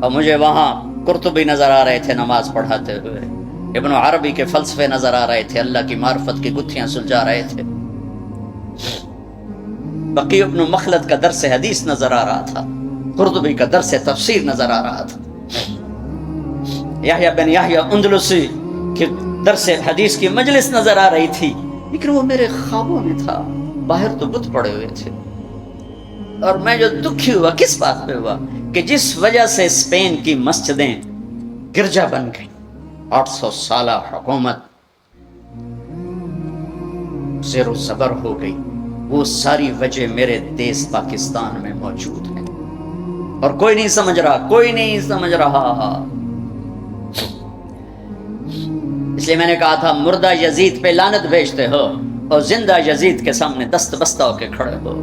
اور مجھے وہاں قرطبی نظر آ رہے تھے نماز پڑھاتے ہوئے، ابن عربی کے فلسفے نظر آ رہے تھے، اللہ کی معرفت کی گتھیاں سلجھا رہے تھے، بقی ابن مخلد کا درس حدیث نظر آ رہا تھا، قرطبی کا درس تفسیر نظر آ رہا تھا، یحییٰ بن یحییٰ اندلسی کہ درس حدیث کی مجلس نظر آ رہی تھی، لیکن وہ میرے خوابوں میں تھا، باہر تو بت پڑے ہوئے تھے۔ اور میں جو دکھی ہوا کس بات پہ ہوا کہ جس وجہ سے اسپین کی مسجدیں گرجا بن گئی، 800 سالہ حکومت زیر و زبر ہو گئی، وہ ساری وجہ میرے دیس پاکستان میں موجود ہے، اور کوئی نہیں سمجھ رہا، کوئی نہیں سمجھ رہا۔ اس لیے میں نے کہا تھا مردہ یزید پہ لعنت بھیجتے ہو اور زندہ یزید کے سامنے دست بستہ ہو کے کھڑے ہو۔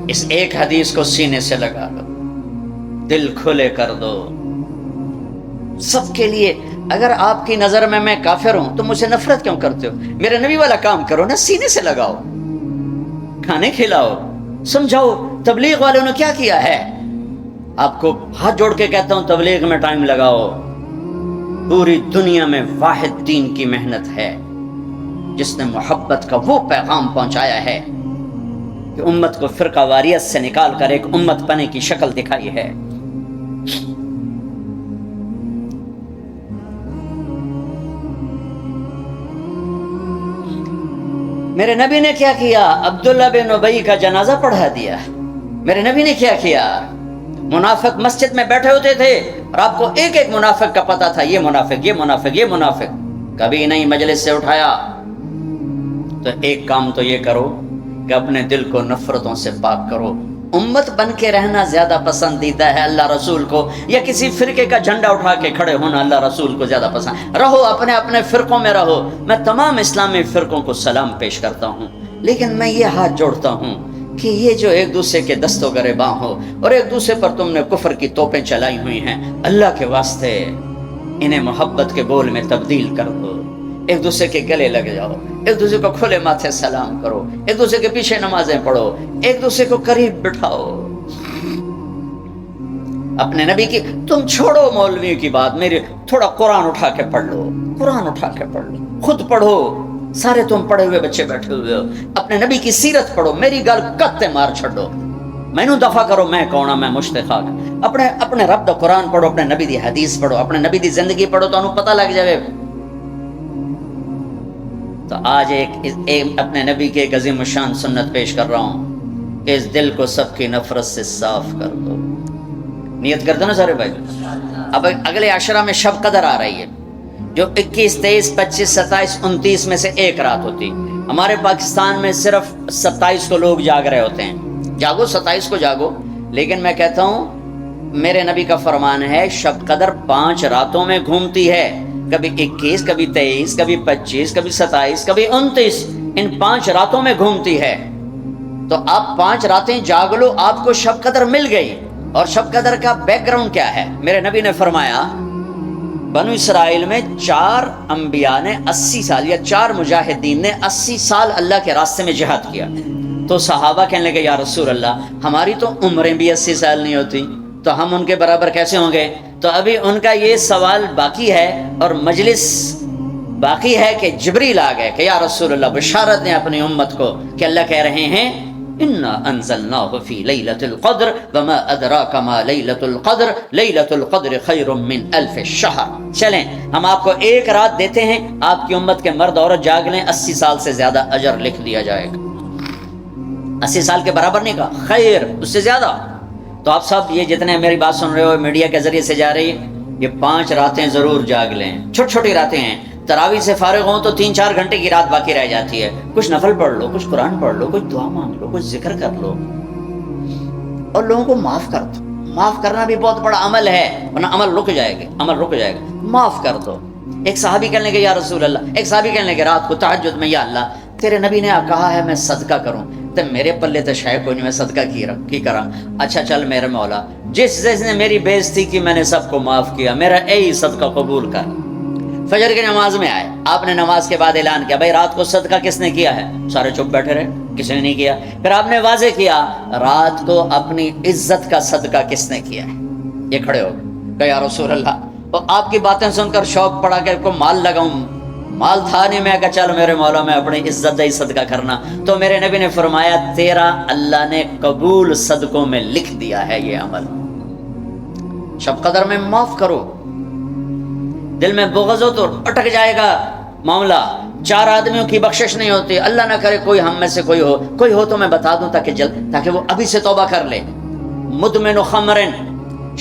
اس ایک حدیث کو سینے سے لگا لو، دل کھلے کر دو سب کے لیے۔ اگر آپ کی نظر میں میں کافر ہوں تو مجھ سے نفرت کیوں کرتے ہو؟ میرے نبی والا کام کرو نا، سینے سے لگاؤ، کھانے کھلاؤ، سمجھاؤ۔ تبلیغ والوں نے کیا کیا ہے؟ آپ کو ہاتھ جوڑ کے کہتا ہوں تبلیغ میں ٹائم لگاؤ۔ پوری دنیا میں واحد دین کی محنت ہے جس نے محبت کا وہ پیغام پہنچایا ہے کہ امت کو فرقہ واریت سے نکال کر ایک امت پنے کی شکل دکھائی ہے۔ میرے نبی نے کیا کیا؟ عبداللہ بن ابی کا جنازہ پڑھا دیا۔ میرے نبی نے کیا کیا؟ منافق مسجد میں بیٹھے ہوتے تھے اور آپ کو ایک ایک منافق کا پتہ تھا، یہ منافق، یہ منافق، یہ منافق، کبھی نہیں مجلس سے اٹھایا۔ تو ایک کام تو یہ کرو کہ اپنے دل کو نفرتوں سے پاک کرو۔ امت بن کے رہنا زیادہ پسندیدہ ہے اللہ رسول کو، یا کسی فرقے کا جھنڈا اٹھا کے کھڑے ہونا اللہ رسول کو زیادہ پسند؟ رہو اپنے اپنے فرقوں میں رہو۔ میں تمام اسلامی فرقوں کو سلام پیش کرتا ہوں، لیکن میں یہ ہاتھ جوڑتا ہوں کہ یہ جو ایک دوسرے کے دست و گریباں ہو اور ایک دوسرے پر تم نے کفر کی توپیں چلائی ہوئی ہیں، اللہ کے واسطے انہیں محبت کے بول میں تبدیل کر دو۔ ایک دوسرے کے گلے لگ جاؤ، ایک دوسرے کو کھلے ماتھے سلام کرو، ایک دوسرے کے پیچھے نمازیں پڑھو، ایک دوسرے کو قریب بٹھاؤ۔ اپنے نبی کی، تم چھوڑو مولوی کی بات، میرے تھوڑا قرآن اٹھا کے پڑھ لو، قرآن اٹھا کے پڑھ لو، خود پڑھو، سارے تم پڑھے ہوئے بچے بیٹھے ہوئے ہو، اپنے نبی کی سیرت پڑھو، میری گل کتے مار چھڑو، مینوں دفع کرو میں کون ہاں، میں مشتاق، اپنے رب دا قرآن پڑھو، اپنے نبی دی حدیث پڑھو، اپنے نبی دی زندگی پڑھو، تو انہوں پتہ لگ جائے۔ تو آج ایک اپنے نبی کی ایک عظیم الشان سنت پیش کر رہا ہوں کہ اس دل کو سب کی نفرت سے صاف کر دو۔ نیت کر دو نا سارے بھائی۔ اب اگلے عشرہ میں شب قدر آ رہی ہے، جو 21، 23، 25، 27، 29 میں سے ایک رات ہوتی۔ ہمارے پاکستان میں صرف 27 کو لوگ جاگ رہے ہوتے ہیں۔ جاگو 27 کو جاگو، لیکن میں کہتا ہوں میرے نبی کا فرمان ہے شب قدر 5 راتوں میں گھومتی ہے، کبھی 21، کبھی 23، کبھی 25، کبھی 27، کبھی 29، ان 5 راتوں میں گھومتی ہے۔ تو آپ 5 راتیں جاگ لو، آپ کو شب قدر مل گئی۔ اور شب قدر کا بیک گراؤنڈ کیا ہے؟ میرے نبی نے فرمایا بنو اسرائیل میں 4 انبیاء نے 80 سال یا 4 مجاہدین نے 80 سال اللہ کے راستے میں جہاد کیا۔ تو صحابہ کہنے لگے یا رسول اللہ ہماری تو عمریں بھی 80 سال نہیں ہوتی، تو ہم ان کے برابر کیسے ہوں گے؟ تو ابھی ان کا یہ سوال باقی ہے اور مجلس باقی ہے کہ جبریل آ گئے کہ یا رسول اللہ بشارت دیں اپنی امت کو کہ اللہ کہہ رہے ہیں انا انزلناه فی لیلۃ القدر وما ادراک ما لیلۃ القدر لیلۃ القدر خیر من 1000 شہر۔ چلیں ہم آپ کو ایک رات دیتے ہیں، آپ کی امت کے مرد عورت جاگ لیں، 80 سال سے زیادہ اجر لکھ دیا جائے گا۔ 80 سال کے برابر نہیں کہا، خیر اس سے زیادہ۔ تو آپ سب یہ جتنے میری بات سن رہے ہو میڈیا کے ذریعے سے جا رہی ہے، یہ 5 راتیں ضرور جاگ لیں، چھوٹی چھوٹی راتیں ہیں۔ تراویح سے فارغ ہوں تو 3-4 گھنٹے کی رات باقی رہ جاتی ہے، کچھ نفل پڑھ لو، کچھ قرآن پڑھ لو، کچھ دعا مانگ لو، کچھ ذکر کر لو، اور لوگوں کو معاف کر دو۔ معاف کرنا بھی بہت بڑا عمل ہے، ورنہ عمل رک جائے گا، عمل رک جائے گا۔ معاف کر دو۔ ایک صحابی کہنے لگے یا رسول اللہ، ایک صحابی کہنے لگے رات کو تہجد میں یا اللہ تیرے نبی نے کہا ہے میں صدقہ کروں، تو میرے پلے تو شاید کوئی نہیں، میں صدقہ کی کرا۔ اچھا چل میرے مولا، جس نے میری بےزتی کی میں نے سب کو معاف کیا، میرا اے صدقہ قبول کر۔ فجر کی نماز میں آئے، آپ نے نماز کے بعد اعلان کیا بھائی رات کو صدقہ کس نے کیا ہے؟ سارے چپ بیٹھے رہے، کسی نے نہیں کیا۔ پھر آپ نے واضح کیا رات کو اپنی عزت کا صدقہ کس نے کیا ہے؟ یہ کھڑے ہو گئے کہ یا رسول اللہ، اور آپ کی باتیں سن کر شوق پڑا کہ کو مال لگاؤں، مال تھا نہیں، میں کہا چل میرے مولا میں اپنی عزت ہی صدقہ کرنا۔ تو میرے نبی نے فرمایا تیرا اللہ نے قبول صدقوں میں لکھ دیا ہے یہ عمل۔ شب قدر میں معاف کرو، دل میں بغض ہو تو اٹک جائے گا معاملہ۔ 4 آدمیوں کی بخشش نہیں ہوتی، اللہ نہ کرے کوئی ہم میں سے کوئی ہو تو میں بتا دوں تاکہ وہ ابھی سے توبہ کر لے۔ مدمن خمرن،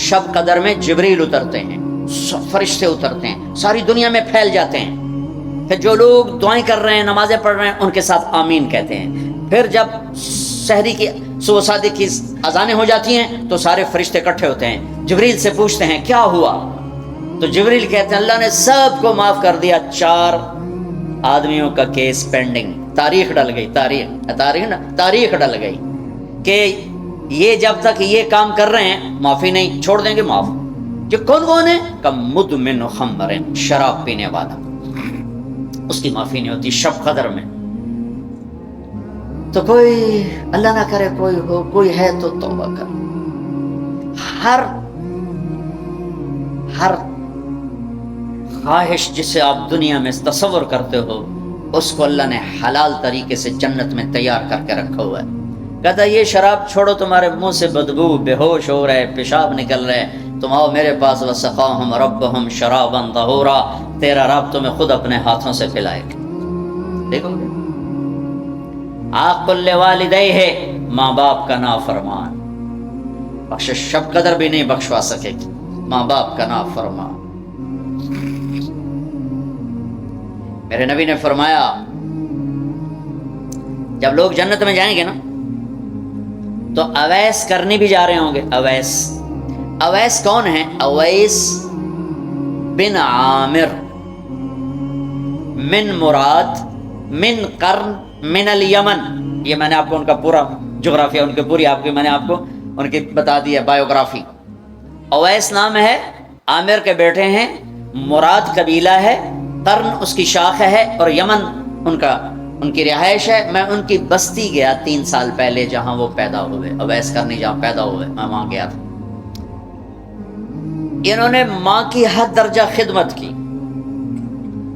شب قدر میں جبریل اترتے ہیں، فرشتے اترتے ہیں، ساری دنیا میں پھیل جاتے ہیں۔ پھر جو لوگ دعائیں کر رہے ہیں، نمازیں پڑھ رہے ہیں، ان کے ساتھ آمین کہتے ہیں۔ پھر جب سحری کی صبح صادق کی اذانیں ہو جاتی ہیں تو سارے فرشتے اکٹھے ہوتے ہیں، جبریل سے پوچھتے ہیں کیا ہوا؟ تو جبریل کہتے ہیں اللہ نے سب کو معاف کر دیا، 4 آدمیوں کا کیس پینڈنگ۔ تاریخ ڈل گئی، تاریخ ڈل گئی کہ یہ جب تک یہ کام کر رہے ہیں معافی نہیں، چھوڑ دیں گے معاف۔ کہ کون ہے؟ کہ مدمن خمر، شراب پینے والا، اس کی معافی نہیں ہوتی شب قدر میں۔ تو کوئی اللہ نہ کرے کوئی ہے تو توبہ کر۔ ہر خواہش جسے آپ دنیا میں تصور کرتے ہو اس کو اللہ نے حلال طریقے سے جنت میں تیار کر کے رکھا ہوا ہے۔ کہتا یہ شراب چھوڑو، تمہارے منہ سے بدبو، بے ہوش ہو رہے، پیشاب نکل رہے، تم آؤ میرے پاس، وسقاہم ربہم شرابا طہورا، تیرا رب تمہیں خود اپنے ہاتھوں سے پلائے گا۔ دیکھو گے عاقل والدیہ ہے، ماں باپ کا نافرمان، بخشش شب قدر بھی نہیں بخشوا سکے گی، ماں باپ کا نافرمان۔ میرے نبی نے فرمایا جب لوگ جنت میں جائیں گے نا تو اویس کرنی بھی جا رہے ہوں گے۔ اویس کون ہیں؟ اویس بن عامر من مراد من قرن من الیمن۔ یہ میں نے آپ کو ان کا پورا جغرافیہ، ان کی پوری آپ کی میں نے آپ کو ان کی بتا دی ہے بایوگرافی۔ اویس نام ہے، عامر کے بیٹے ہیں، مراد قبیلہ ہے، قرن اس کی شاخ ہے، اور یمن ان کی رہائش ہے۔ میں ان کی بستی گیا 3 سال پہلے جہاں وہ پیدا ہوئے، اویس کرنی جہاں پیدا ہوئے، میں وہاں گیا تھا۔ انہوں نے ماں کی حد درجہ خدمت کی،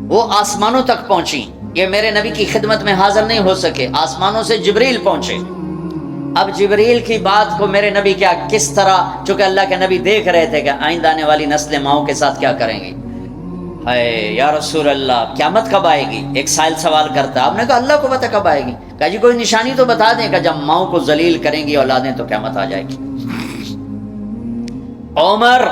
وہ آسمانوں تک پہنچی۔ یہ میرے نبی کی خدمت میں حاضر نہیں ہو سکے، آسمانوں سے جبریل پہنچے۔ اب جبریل کی بات کو میرے نبی کیا کس طرح، چونکہ اللہ کے نبی دیکھ رہے تھے کہ آئندہ آنے والی نسلیں ماؤں کے ساتھ کیا کریں گی۔ ہے یا رسول اللہ قیامت کب آئے گی؟ ایک سائل سوال کرتا ہے، آپ نے کہا اللہ کو پتہ کب آئے گی؟ کہا جی کوئی نشانی تو بتا دیں کہ جب ماؤں کو ذلیل کریں گی اولادیں تو قیامت آ جائے گی۔ عمر،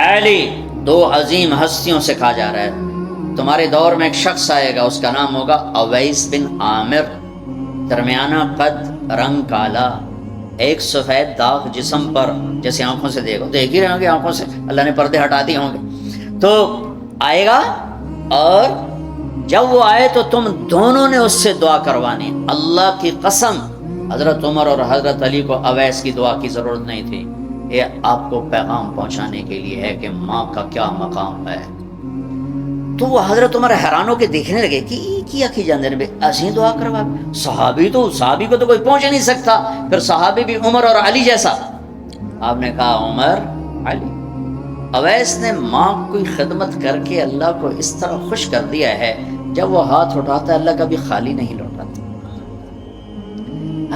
علی، 2 عظیم ہستیوں سے کہا جا رہا ہے تمہارے دور میں ایک شخص آئے گا، اس کا نام ہوگا اویس بن عامر، درمیانہ قد، رنگ کالا، ایک سفید داغ جسم پر جیسے آنکھوں سے دیکھو، دیکھ ہی رہے ہوں گے آنکھوں سے، اللہ نے پردے ہٹا دیے ہوں گے، تو آئے گا، اور جب وہ آئے تو تم دونوں نے اس سے دعا کروانی۔ اللہ کی قسم حضرت عمر اور حضرت علی کو اویس کی دعا کی ضرورت نہیں تھی، یہ آپ کو پیغام پہنچانے کے لیے ہے کہ ماں کا کیا مقام ہے۔ تو وہ حضرت عمر حیران ہو کے دیکھنے لگے کہ کیا کی جاندے نے ایسی دعا کروا، صحابی کو تو کوئی پہنچ نہیں سکتا، پھر صحابی بھی عمر اور علی جیسا۔ آپ نے کہا عمر، علی، اویس نے ماں کی خدمت کر کے اللہ کو اس طرح خوش کر دیا ہے، جب وہ ہاتھ اٹھاتا ہے اللہ کبھی خالی نہیں لوٹاتا۔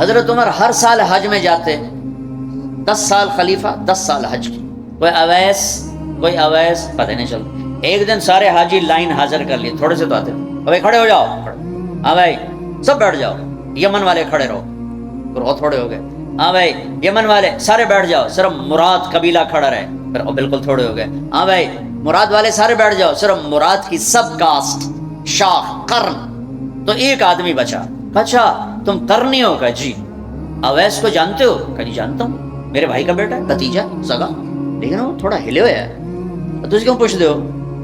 حضرت عمر ہر سال حج میں جاتے، 10 سال خلیفہ، 10 سال حج کی، کوئی اویس پتہ نہیں چلتا۔ ایک دن سارے حاجی لائن حاضر کر لیے، تھوڑے سے تو آتے، بھائی کھڑے ہو جاؤ، ہاں بھائی سب بیٹھ جاؤ، یمن والے کھڑے رہو، بہت تھوڑے ہو گئے، ہاں بھائی یمن والے سارے بیٹھ جاؤ، صرف مراد قبیلہ کھڑا رہے، پھر بالکل تھوڑے ہو گئے، ہاں بھائی مراد والے سارے بیٹھ جاؤ، صرف مراد کی سب کاسٹ، شاخ، قرن، تو ایک آدمی بچا۔ اچھا تم قرنی ہو؟ کہ جی۔ اویس کو جانتے ہو؟ کہ نہیں جانتا ہوں، میرے بھائی کا بیٹا ہے، بھتیجا، سگا، لیکن وہ تھوڑا ہلے ہوئے ہے، تجھ کیوں پوچھ دے ہو؟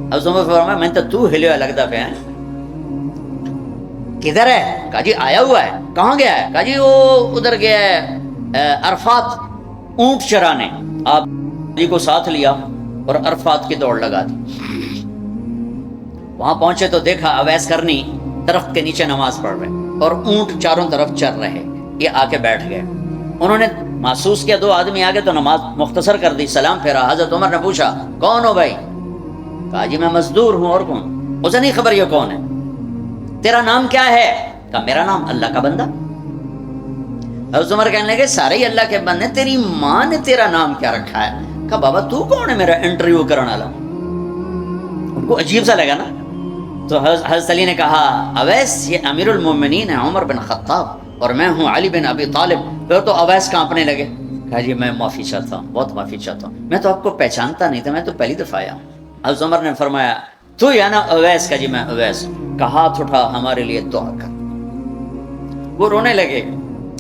اب عمر فرمایا میں تو ہلے ہوا لگتا پہ، کدھر ہے؟ کہا جی آیا ہوا ہے۔ کہاں گیا ہے؟ کہا جی وہ ادھر گیا ہے عرفات اونٹ چرانے۔ آپ جی کو ساتھ لیا اور عرفات کی دوڑ لگا دی۔ وہاں پہنچے تو دیکھا اویس کرنی درخت کے نیچے نماز پڑھ رہے اور اونٹ چاروں طرف چر رہے، یہ آ کے بیٹھ گئے۔ انہوں نے محسوس کیا 2 آدمی آگے تو نماز مختصر کر دی، سلام پھیرا۔ حضرت عمر نے پوچھا کون ہو بھائی؟ کہا جی میں مزدور ہوں، اور کون؟ اسے نہیں خبر یہ کون ہے۔ تیرا نام کیا ہے؟ کہا میرا نام اللہ کا بندہ۔ حضرت عمر کہنے لگے سارے ہی اللہ کے بندے، تیری ماں نے تیرا نام کیا رکھا ہے؟ کہا بابا تو کون ہے میرا انٹرویو کرنے والا؟ ان کو عجیب سا لگا نا۔ تو حضرت علی نے کہا اویس یہ امیر المومنین ہے عمر بن خطاب، اور میں ہوں علی بن ابی طالب۔ پھر تو اویس کانپنے لگے، کہا جی میں معافی چاہتا ہوں، بہت معافی چاہتا ہوں، میں تو آپ کو پہچانتا نہیں تھا، میں تو پہلی دفعہ آیا ہوں۔ حضرت عمر نے فرمایا تو یا نا اویس؟ کا جی میں اویس۔ کا ہاتھ اٹھا ہمارے لیے دعا کر۔ وہ رونے لگے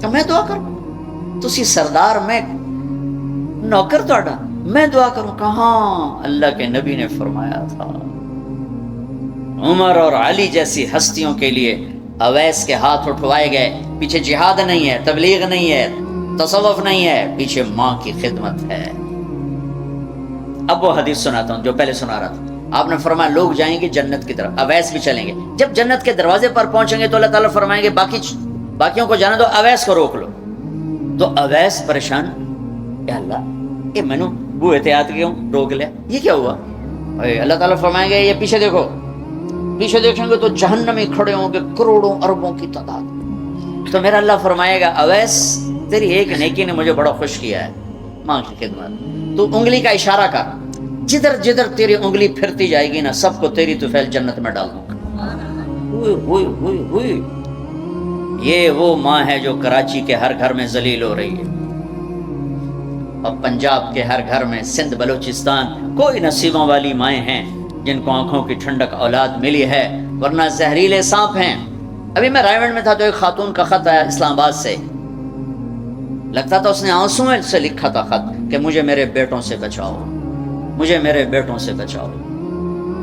کہ میں دعا کروں؟ تسی سردار، میں نوکر تہاڈا، میں دعا کروں؟ کہاں، اللہ کے نبی نے فرمایا تھا عمر اور علی جیسی ہستیوں کے لیے اویس کے ہاتھ اٹھوائے گئے۔ پیچھے جہاد نہیں ہے، تبلیغ نہیں ہے، تصوف نہیں ہے، پیچھے ماں کی خدمت ہے۔ اب وہ حدیث سناتا ہوں جو پہلے سنا رہا تھا۔ آپ نے فرمایا لوگ جائیں گے جنت کی طرف، اویس بھی چلیں گے۔ جب جنت کے دروازے پر پہنچیں گے تو اللہ تعالیٰ فرمائیں گے باقیوں کو جانے دو، اویس کو روک لو۔ تو اویس پریشان، یا اللہ یہ میں نے بو احتیاط کیوں روک لیا، یہ کیا ہوا؟ اللہ تعالیٰ فرمائیں گے یہ پیچھے دیکھو، پیچھے دیکھیں گے تو جہنمی کھڑے ہوں گے کروڑوں اربوں کی تعداد۔ تو میرا اللہ فرمائے گا اویس تیری ایک نیکی نے مجھے بڑا خوش کیا ہے، ماں کی خدمت، تو انگلی کا اشارہ کر، جدھر جدھر تیری انگلی پھرتی جائے گی نا سب کو تیری طفیل جنت میں ڈال دوں گا۔ یہ وہ ماں ہے جو کراچی کے ہر گھر میں ذلیل ہو رہی ہے، اور پنجاب کے ہر گھر میں، سندھ بلوچستان کوئی نصیبوں والی مائیں ہیں جن کو آنکھوں کی ٹھنڈک اولاد ملی ہے، ورنہ زہریلے سانپ ہیں۔ ابھی میں رائے گنج میں تھا تو ایک خاتون کا خط آیا اسلام آباد سے، لگتا تھا اس نے آنسوں سے لکھا تھا خط کہ مجھے میرے بیٹوں سے بچاؤ، مجھے میرے بیٹوں سے بچاؤ،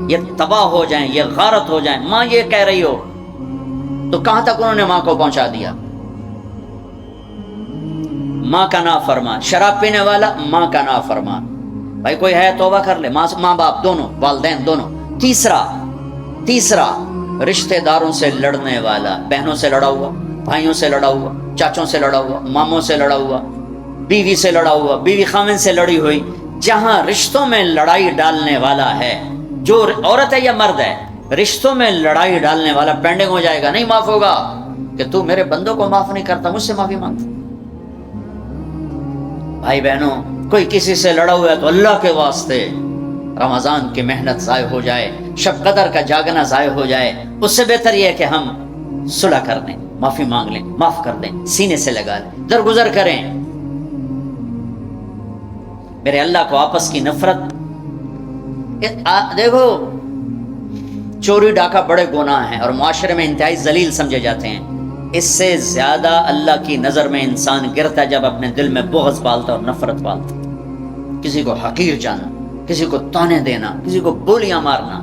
یہ تباہ ہو جائیں، یہ غارت ہو جائیں۔ ماں یہ کہہ رہی ہو تو کہاں تک انہوں نے ماں کو پہنچا دیا؟ ماں کا نافرمان، شراب پینے والا ماں کا نافرمان۔ بھائی کوئی ہے توبہ کر لے، ماں باپ دونوں، والدین دونوں۔ تیسرا رشتہ داروں سے لڑنے والا، بہنوں سے لڑا ہوا، بھائیوں سے لڑا ہوا، چاچوں سے لڑا ہوا، ماموں سے لڑا ہوا، بیوی سے لڑا ہوا، بیوی خامن سے لڑی ہوئی۔ جہاں رشتوں میں لڑائی ڈالنے والا ہے، جو عورت ہے یا مرد ہے، رشتوں میں لڑائی ڈالنے والا پینڈنگ ہو جائے گا، نہیں معاف ہوگا کہ تو میرے بندوں کو معاف نہیں کرتا، مجھ سے معافی مانگتا۔ بھائی بہنوں، کوئی کسی سے لڑا ہوا ہے تو اللہ کے واسطے رمضان کی محنت ضائع ہو جائے، شب قدر کا جاگنا ضائع ہو جائے، اس سے بہتر یہ ہے کہ ہم صلح کر لیں، معافی مانگ لیں، معاف کر دیں، سینے سے لگا لیں، درگزر کریں۔ میرے اللہ کو آپس کی نفرت، دیکھو چوری ڈاکہ بڑے گناہ ہیں اور معاشرے میں انتہائی ذلیل سمجھے جاتے ہیں، اس سے زیادہ اللہ کی نظر میں انسان گرتا ہے جب اپنے دل میں بغض پالتا اور نفرت پالتا، کسی کو حقیر جانا، کسی کو طعنے دینا، کسی کو گولیاں مارنا۔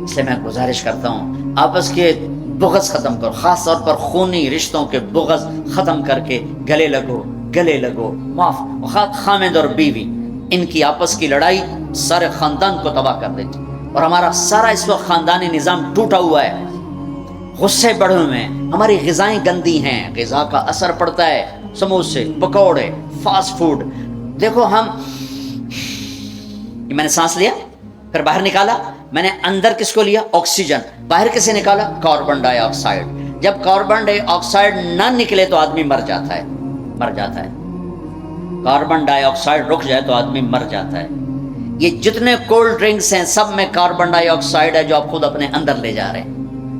اس لیے میں گزارش کرتا ہوں آپس کے بغض ختم کرو، خاص طور پر خونی رشتوں کے بغض ختم کر کے گلے لگو معاف۔ خامد اور بیوی، ان کی آپس کی لڑائی سارے خاندان کو تباہ کر دیتی، اور ہمارا سارا اس وقت خاندانی نظام ٹوٹا ہوا ہے، غصے بڑھے ہوئے ہیں، ہماری غذائیں گندی ہیں، غذا کا اثر پڑتا ہے، سموسے، پکوڑے، فاسٹ فوڈ۔ دیکھو میں نے سانس لیا پھر باہر نکالا، میں نے اندر کس کو لیا؟ آکسیجن، باہر کسے نکالا؟ کاربن ڈائی آکسائڈ۔ جب کاربن ڈائی آکسائڈ نہ نکلے تو آدمی مر جاتا ہے، کاربن ڈائی آکسائڈ رک جائے تو آدمی مر جاتا ہے۔ یہ جتنے کولڈ ڈرنکس ہیں سب میں کاربن ڈائی آکسائڈ ہے جو آپ خود اپنے اندر لے جا رہے ہیں،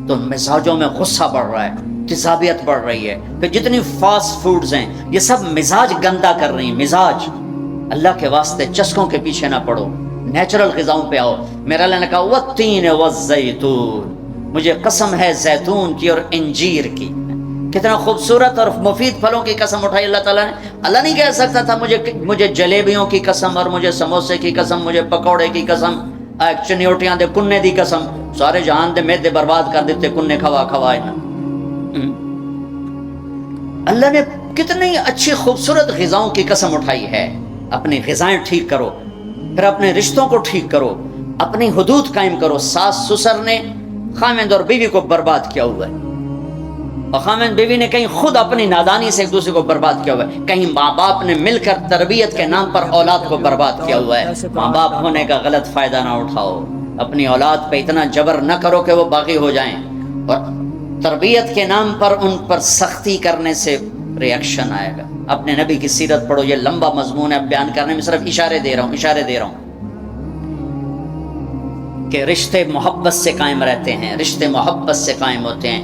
تو مزاجوں میں غصہ بڑھ رہا ہے، تیزابیت بڑھ رہی ہے۔ پھر جتنی فاسٹ فوڈز ہیں یہ سب مزاج گندا کر رہی ہیں، مزاج۔ اللہ کے واسطے چسکوں کے پیچھے نہ پڑو، نیچرل غذاؤں پہ آؤ۔ میرا اللہ نے کہا والتین والزیتون، مجھے قسم ہے زیتون کی اور انجیر کی۔ کتنا خوبصورت اور مفید پھلوں کی قسم اٹھائی اللہ تعالیٰ نے۔ اللہ نہیں کہہ سکتا تھا مجھے جلیبیوں کی قسم، اور مجھے سموسے کی قسم، مجھے پکوڑے کی قسم، چنیوٹیاں دے کنے دی قسم، سارے جہان دے میدے برباد کر دیتے کنے کھوا اللہ نے کتنی اچھی خوبصورت غذاؤں کی قسم اٹھائی ہے۔ اپنی غذائیں ٹھیک کرو، پھر اپنے رشتوں کو ٹھیک کرو، اپنی حدود قائم کرو۔ ساس سسر نے خامد اور بیوی کو برباد کیا ہوا ہے، اور خامد بیوی نے کہیں خود اپنی نادانی سے ایک دوسرے کو برباد کیا ہوا ہے، کہیں ماں باپ نے مل کر تربیت کے نام پر اولاد کو برباد کیا ہوا ہے۔ ماں باپ ہونے کا غلط فائدہ نہ اٹھاؤ، اپنی اولاد پہ اتنا جبر نہ کرو کہ وہ باغی ہو جائیں، اور تربیت کے نام پر ان پر سختی کرنے سے ریاکشن آئے گا۔ اپنے نبی کی سیرت پڑھو، یہ لمبا مضمون ہے، بیان کرنے میں صرف اشارے دے رہا ہوں کہ رشتے محبت سے قائم رہتے ہیں، رشتے محبت سے قائم ہوتے ہیں۔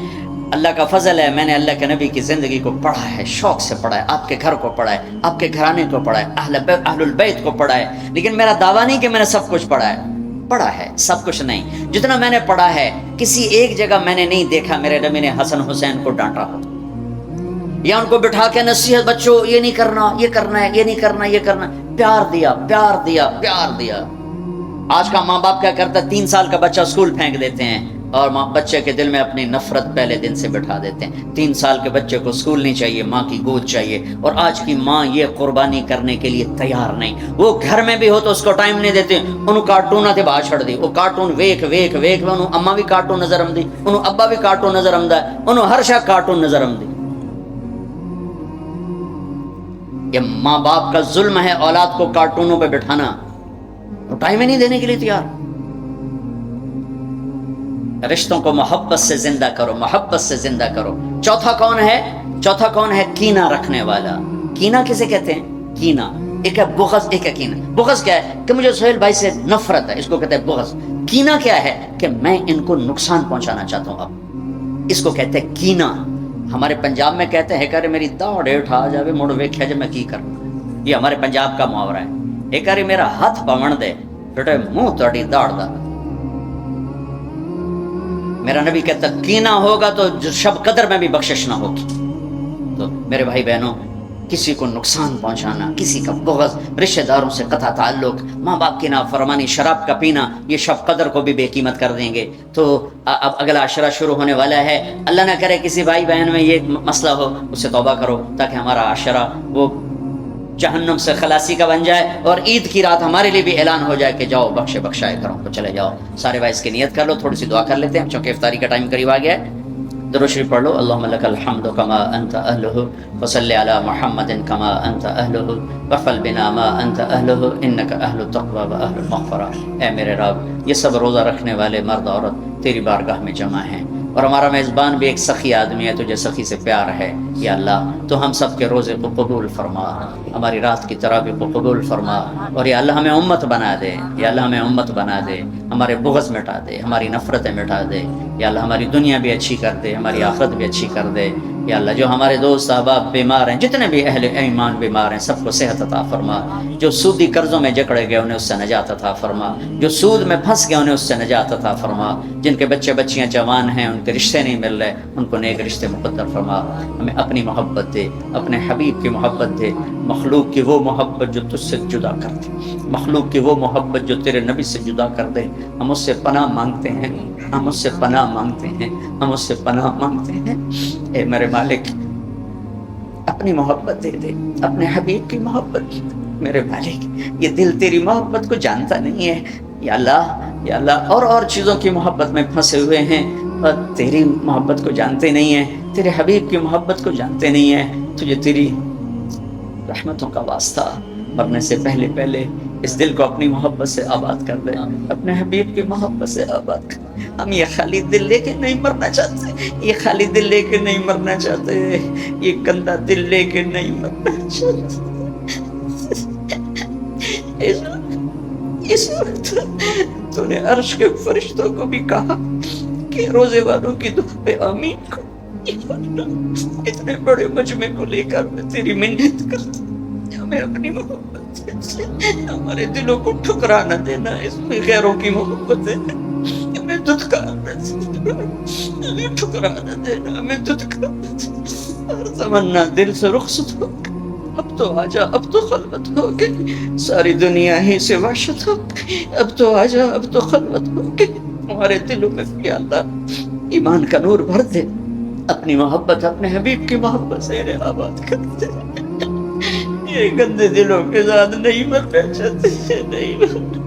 اللہ کا فضل ہے، میں نے اللہ کے نبی کی زندگی کو پڑھا ہے، شوق سے پڑھا ہے، آپ کے گھر کو پڑھا ہے، آپ کے گھرانے کو پڑھا ہے، اہل البیت کو پڑھا ہے، لیکن میرا دعویٰ نہیں کہ میں نے سب کچھ پڑھا ہے، سب کچھ نہیں۔ جتنا میں نے پڑھا ہے کسی ایک جگہ میں نے نہیں دیکھا میرے نبی نے حسن حسین کو ڈانٹا ہو، یا ان کو بٹھا کے نصیحت، بچوں یہ نہیں کرنا، یہ کرنا ہے، یہ نہیں کرنا، یہ کرنا۔ پیار دیا۔ آج کا ماں باپ کیا کرتا ہے؟ 3 سال کا بچہ اسکول پھینک دیتے ہیں، اور بچے کے دل میں اپنی نفرت پہلے دن سے بٹھا دیتے ہیں۔ 3 سال کے بچے کو اسکول نہیں چاہیے، ماں کی گود چاہیے، اور آج کی ماں یہ قربانی کرنے کے لیے تیار نہیں۔ وہ گھر میں بھی ہو تو اس کو ٹائم نہیں دیتے، انہوں کارٹون تے باہر چھڑ دی، وہ کارٹون ویکھ انہوں اماں بھی کارٹون نظر آمدی، انہوں ابا بھی کارٹون نظر آمدا ہے، انہوں ہر شے کارٹون نظر آمدی۔ یہ ماں باپ کا ظلم ہے اولاد کو کارٹونوں پہ بٹھانا، وہ ٹائم ہی نہیں دینے کے لیے تیار۔ رشتوں کو محبت سے زندہ کرو، چوتھا کون ہے؟ کینہ رکھنے والا۔ کینہ کسے کہتے ہیں؟ کینہ ایک ہے بغض، ایک ہے کینہ۔ بغض کیا ہے؟ کہ مجھے سہیل بھائی سے نفرت ہے، اس کو کہتے ہیں بغض۔ کینہ کیا ہے؟ کہ میں ان کو نقصان پہنچانا چاہتا ہوں، اب اس کو کہتے ہیں کینہ۔ ہمارے پنجاب میں کہتے ہیں کہ میری داڑ اٹھا جاوے مڑ ویکھیا جے میں کی کرنا، یہ ہمارے پنجاب کا محاورہ ہے۔ ایک باری میرا ہاتھ پون دے بیٹے منہ تہاڈی داڑ دا۔ میرا نبی کہتا کینہ ہوگا تو شب قدر میں بھی بخشش نہ ہوگی۔ تو میرے بھائی بہنوں، کسی کو نقصان پہنچانا، کسی کا بغض، رشتہ داروں سے قطع تعلق، ماں باپ کی نافرمانی، شراب کا پینا، یہ شب قدر کو بھی بے قیمت کر دیں گے۔ تو اب اگلا عشرہ شروع ہونے والا ہے، اللہ نہ کرے کسی بھائی بہن میں یہ مسئلہ ہو، اس سے توبہ کرو تاکہ ہمارا عشرہ وہ جہنم سے خلاصی کا بن جائے، اور عید کی رات ہمارے لیے بھی اعلان ہو جائے کہ جاؤ بخشائے کرو تو چلے جاؤ۔ سارے بھائی اس کی نیت کر لو، تھوڑی سی دعا کر لیتے ہیں چونکہ افطاری کا ٹائم قریب آ گیا ہے۔ درود شریف پڑھ لو۔ اللہم لک الحمد کما انت اہلہ وصلی علی محمد کما انت اہلہ وفعل بنا ما انت اہلہ انک اہل التقوی و اہل المغفرہ۔ اے میرے رب، یہ سب روزہ رکھنے والے مرد عورت تیری بارگاہ میں جمع ہیں، اور ہمارا میزبان بھی ایک سخی آدمی ہے، تجھے سخی سے پیار ہے۔ یا اللہ تو ہم سب کے روزے کو قبول فرما، ہماری رات کی تراویح کو قبول فرما، اور یا اللہ ہمیں امت بنا دے، یا اللہ ہمیں امت بنا دے، ہمارے بغض مٹا دے، ہماری نفرتیں مٹا دے، یا اللہ ہماری دنیا بھی اچھی کر دے، ہماری آخرت بھی اچھی کر دے، یا اللہ جو ہمارے دوست احباب بیمار ہیں، جتنے بھی اہل ایمان بیمار ہیں، سب کو صحت عطا فرما، جو سودی قرضوں میں جکڑے گئے انہیں اس سے نجات عطا فرما، جو سود میں پھنس گئے انہیں اس سے نجات عطا فرما، جن کے بچے بچیاں جوان ہیں ان کے رشتے نہیں مل رہے ان کو نیک رشتے مقدر فرما، ہمیں اپنی محبت دے، اپنے حبیب کی محبت دے، مخلوق کی وہ محبت جو تجھ سے جدا کر دے، مخلوق کی وہ محبت جو تیرے نبی سے جدا کر دے، ہم اس سے پناہ مانگتے ہیں، ہم اس سے پناہ مانگتے ہیں، ہم اس سے پناہ مانگتے ہیں۔ اے میرے مالک اپنی محبت دے دے، اپنے حبیب کی محبت، میرے مالک یہ دل تیری محبت کو جانتا نہیں ہے، یا اللہ اور چیزوں کی محبت میں پھنسے ہوئے ہیں اور تیری محبت کو جانتے نہیں ہیں، تیرے حبیب کی محبت کو جانتے نہیں ہیں، تجھے تیری رحمتوں کا واسطہ مرنے سے پہلے اس دل کو اپنی محبت سے آباد کر دے، اپنے حبیب کی محبت سے آباد کر دے۔ ہم یہ خالی دل لے کے نہیں مرنا چاہتے، یہ خالی دل لے کے نہیں مرنا چاہتے، یہ گندا دل لے کے نہیں مرنا چاہتے۔ اس وقت تو نے عرش کے فرشتوں کو بھی کہا کہ روزے والوں کی دعا پہ آمین کو، اتنے بڑے مجمع کو لے کر میں تیری منت کرتا ہوں، ہمیں اپنی محبت سے ہمارے دلوں کو ٹھکرا نہ دینا، اس میں غیروں کی محبت ہے، ہمیں دھتکا نہ دینا، ہمیں ٹھکرا نہ دینا، ہمیں دھتکا نہ دینا، ہر تمنا دل سے رخصت ہو گئی، اب تو آجا، اب تو خلوت ہو گئی، ساری دنیا ہی سے وحشت ہو گئی، اب تو آجا، اب تو خلوت ہو گئی، ہمارے دلوں میں یا اللہ ایمان کا نور بھر دے، اپنی محبت اپنے حبیب کی محبت سے انہیں آباد کر دے، یہ گندے دلوں کے ساتھ نہیں مرنا چاہتے، نہیں مرنا